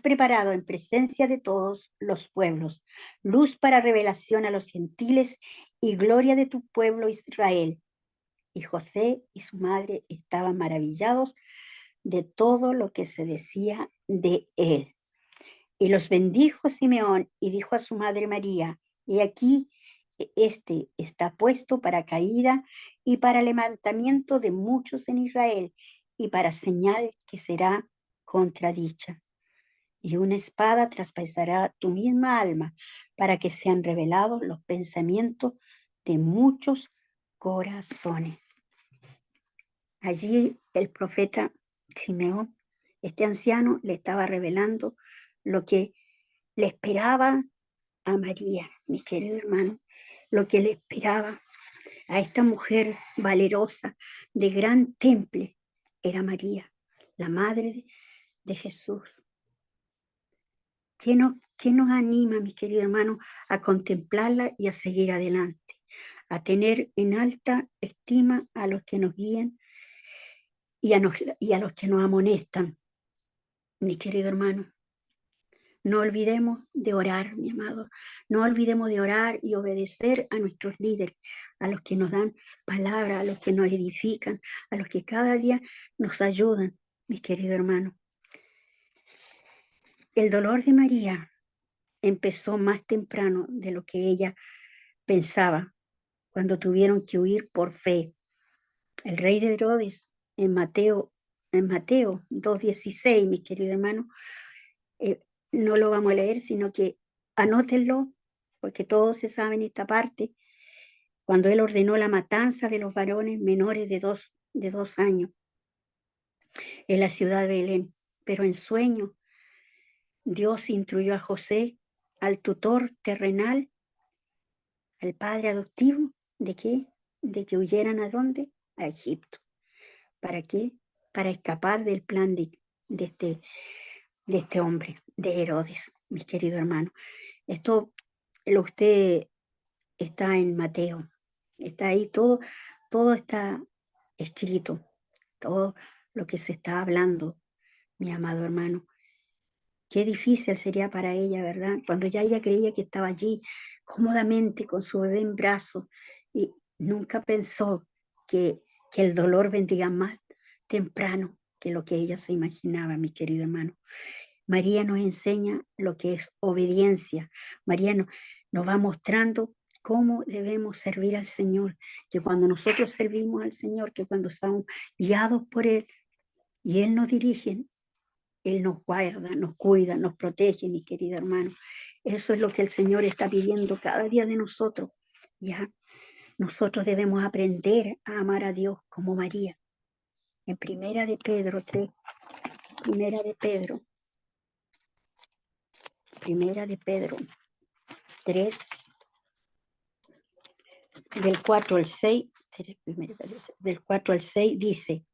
preparado en presencia de todos los pueblos, luz para revelación a los gentiles y gloria de tu pueblo Israel. Y José y su madre estaban maravillados de todo lo que se decía de él. Y los bendijo Simeón y dijo a su madre María, he aquí, este está puesto para caída y para levantamiento de muchos en Israel y para señal que será contradicha. Y una espada traspasará tu misma alma para que sean revelados los pensamientos de muchos corazones. Allí el profeta Simeón, este anciano, le estaba revelando lo que le esperaba a María, mi querido hermano, lo que le esperaba. a esta mujer valerosa, de gran temple, era María, la madre de Jesús. ¿Qué nos anima, mis queridos hermanos, a contemplarla y a seguir adelante? A tener en alta estima a los que nos guían y a los que nos amonestan. Mi querido hermano, no olvidemos de orar, mi amado. No olvidemos de orar y obedecer a nuestros líderes, a los que nos dan palabra, a los que nos edifican, a los que cada día nos ayudan, mis queridos hermanos. El dolor de María empezó más temprano de lo que ella pensaba, cuando tuvieron que huir por fe. El rey de Herodes, en Mateo 2:16, mis queridos hermanos, no lo vamos a leer, sino que anótenlo, porque todos se saben esta parte, cuando él ordenó la matanza de los varones menores de dos años en la ciudad de Belén. Pero en sueño, Dios instruyó a José, al tutor terrenal, al padre adoptivo, ¿de qué? De que huyeran ¿a dónde? A Egipto. ¿Para qué? Para escapar del plan de este hombre, de Herodes, mis queridos hermanos. Esto usted está en Mateo, está ahí, todo está escrito, todo lo que se está hablando, mi amado hermano. Qué difícil sería para ella, ¿verdad? Cuando ya ella creía que estaba allí cómodamente con su bebé en brazos y nunca pensó que el dolor vendría más temprano que lo que ella se imaginaba, mi querido hermano. María nos enseña lo que es obediencia. María nos va mostrando cómo debemos servir al Señor, que cuando nosotros servimos al Señor, que cuando estamos guiados por Él y Él nos dirige, Él nos guarda, nos cuida, nos protege, mi querido hermano. Eso es lo que el Señor está pidiendo cada día de nosotros. Ya, nosotros debemos aprender a amar a Dios como María. En Primera de Pedro 3, Primera de Pedro 3, del 4 al 6, del 4 al 6 dice,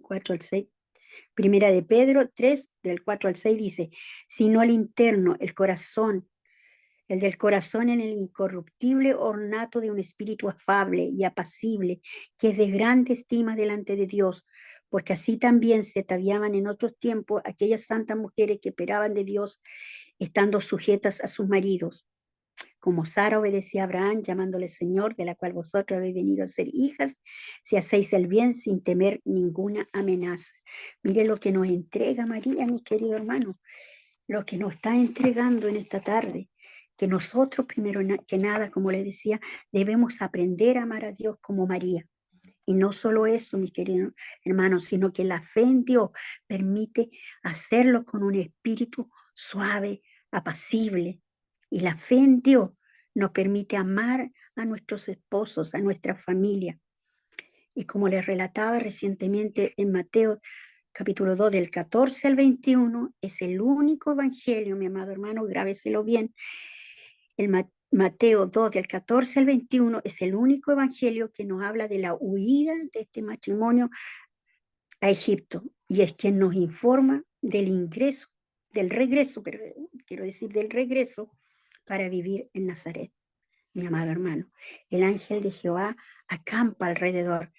4 al 6, Primera de Pedro 3, del 4 al 6 dice, sino el interno, el corazón, el del corazón en el incorruptible ornato de un espíritu afable y apacible, que es de grande estima delante de Dios, porque así también se ataviaban en otros tiempos aquellas santas mujeres que esperaban de Dios, estando sujetas a sus maridos. Como Sara obedecía a Abraham, llamándole Señor, de la cual vosotros habéis venido a ser hijas, si hacéis el bien sin temer ninguna amenaza. Mire lo que nos entrega María, mis queridos hermanos, lo que nos está entregando en esta tarde, que nosotros primero que nada, como les decía, debemos aprender a amar a Dios como María. Y no solo eso, mis queridos hermanos, sino que la fe en Dios permite hacerlo con un espíritu suave, apacible. Y la fe en Dios nos permite amar a nuestros esposos, a nuestra familia. Y como les relataba recientemente en Mateo capítulo 2, del 14 al 21, es el único evangelio, mi amado hermano, grábeselo bien. Mateo 2, del 14 al 21, es el único evangelio que nos habla de la huida de este matrimonio a Egipto, y es quien nos informa del regreso, pero quiero decir del regreso para vivir en Nazaret, mi amado hermano. El ángel de Jehová acampa alrededor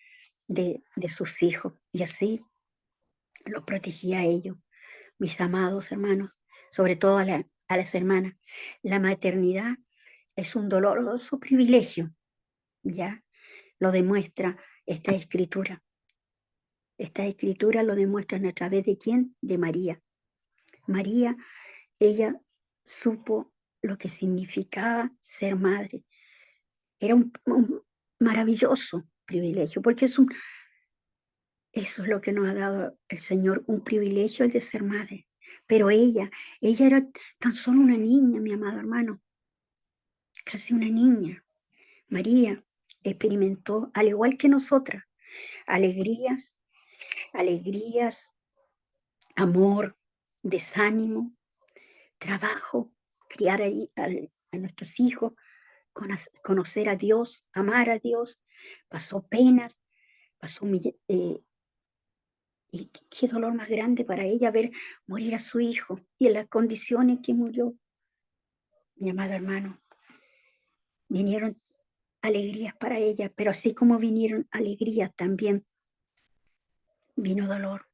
de sus hijos y así los protegía a ellos, mis amados hermanos, sobre todo a las hermanas. La maternidad es un doloroso privilegio, ¿ya? Lo demuestra esta escritura. Esta escritura lo demuestran a través de ¿quién? De María. María, ella supo lo que significaba ser madre. Era un maravilloso privilegio, porque eso es lo que nos ha dado el Señor, un privilegio el de ser madre. Pero ella era tan solo una niña, mi amado hermano, casi una niña. María experimentó, al igual que nosotras, alegrías, amor, desánimo, trabajo, criar a nuestros hijos, conocer a Dios, amar a Dios, pasó penas, pasó y qué dolor más grande para ella ver morir a su hijo y en las condiciones que murió. Mi amado hermano, vinieron alegrías para ella, pero así como vinieron alegrías, también vino dolor.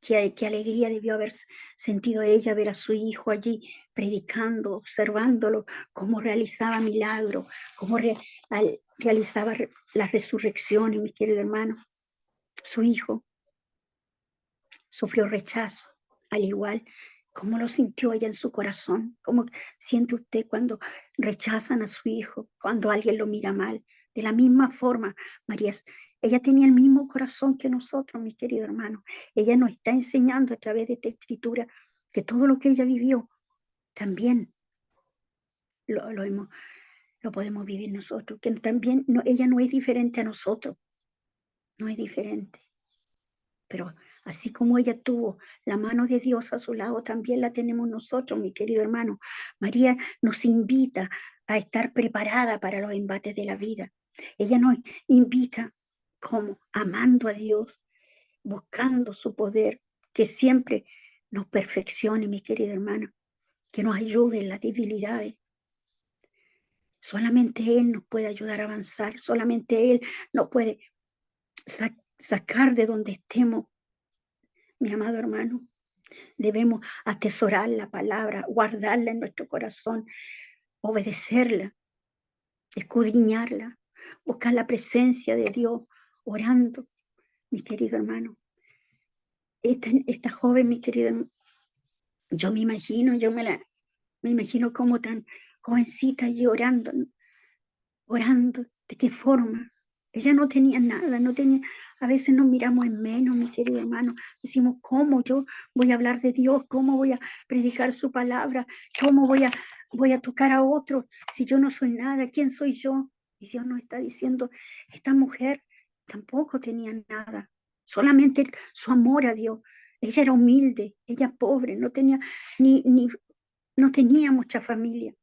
Qué alegría debió haber sentido ella ver a su hijo allí predicando, observándolo, cómo realizaba milagros, cómo realizaba las resurrecciones, mi querido hermano. Su hijo sufrió rechazo, al igual como lo sintió ella en su corazón. ¿Cómo siente usted cuando rechazan a su hijo, cuando alguien lo mira mal? De la misma forma, María, ella tenía el mismo corazón que nosotros, mi querido hermano. Ella nos está enseñando a través de esta escritura que todo lo que ella vivió también lo podemos vivir nosotros, que también ella no es diferente a nosotros, no es diferente. Pero así como ella tuvo la mano de Dios a su lado, también la tenemos nosotros, mi querido hermano. María nos invita a estar preparada para los embates de la vida. Ella nos invita como amando a Dios, buscando su poder, que siempre nos perfeccione, mi querido hermano, que nos ayude en las debilidades. Solamente Él nos puede ayudar a avanzar, solamente Él nos puede sacar de donde estemos. Mi amado hermano, debemos atesorar la palabra, guardarla en nuestro corazón, obedecerla, escudriñarla, buscar la presencia de Dios, orando, mi querido hermano. Esta joven, mi querido hermano, yo me imagino como tan jovencita y orando, ¿de qué forma? Ella no tenía nada, no tenía, a veces nos miramos en menos, mi querido hermano, decimos, ¿cómo yo voy a hablar de Dios? ¿Cómo voy a predicar su palabra? ¿Cómo voy a tocar a otros si yo no soy nada? ¿Quién soy yo? Y Dios nos está diciendo, esta mujer tampoco tenía nada, solamente su amor a Dios. Ella era humilde, ella pobre, no tenía no tenía mucha familia.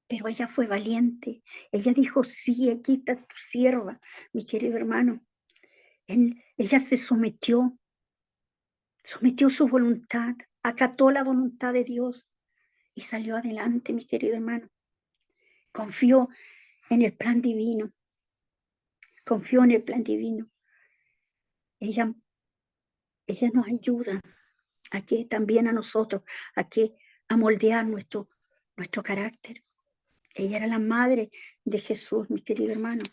Pero ella fue valiente. Ella dijo, sí, aquí está tu sierva, mi querido hermano. Ella se sometió su voluntad, acató la voluntad de Dios y salió adelante, mi querido hermano. Confió en el plan divino. Confió en el plan divino. Ella nos ayuda a que también a nosotros, a moldear nuestro carácter. Ella era la madre de Jesús, mi querido hermano.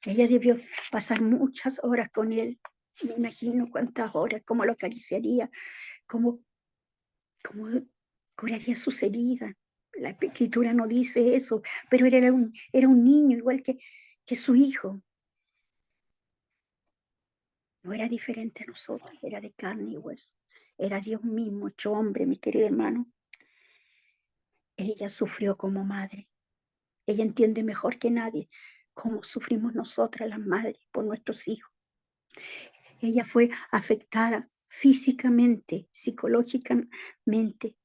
Ella debió pasar muchas horas con él. Me imagino cuántas horas, cómo lo acariciaría, cómo curaría sus heridas. La escritura no dice eso, pero era un niño igual que su hijo. No era diferente a nosotros, era de carne y hueso. Era Dios mismo, hecho hombre, mi querido hermano. Ella sufrió como madre. Ella entiende mejor que nadie cómo sufrimos nosotras las madres por nuestros hijos. Ella fue afectada físicamente, psicológicamente.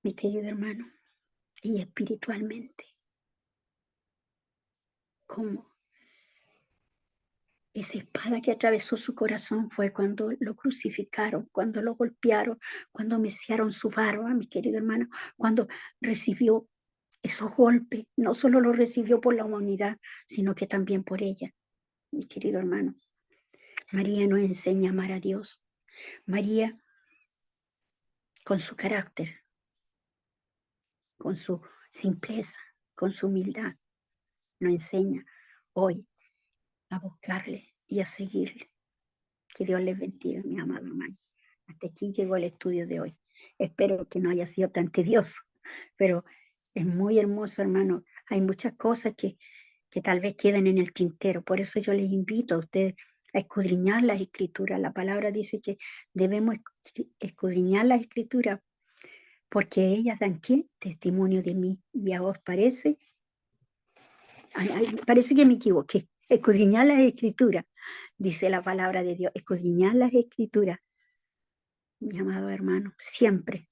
Mi querido hermano, y espiritualmente. Como esa espada que atravesó su corazón fue cuando lo crucificaron, cuando lo golpearon, cuando meciaron su barba, mi querido hermano, cuando recibió esos golpes. No solo lo recibió por la humanidad, sino que también por ella, mi querido hermano. María nos enseña a amar a Dios. María, con su carácter, con su simpleza, con su humildad, nos enseña hoy a buscarle y a seguirle. Que Dios les bendiga, mi amado hermano. Hasta aquí llegó el estudio de hoy. Espero que no haya sido tan tedioso, pero es muy hermoso, hermano. Hay muchas cosas que tal vez queden en el tintero. Por eso yo les invito a ustedes a escudriñar las escrituras. La palabra dice que debemos escudriñar las escrituras porque ellas dan ¿qué? Testimonio de mí. ¿Y a vos parece? Parece que me equivoqué. Escudriñar las escrituras, dice la palabra de Dios. Escudriñar las escrituras. mi amado hermano, siempre.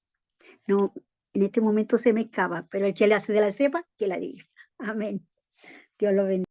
No, en este momento se me escapa, pero el que le hace de la cepa, que la diga. Amén. Dios lo bendiga.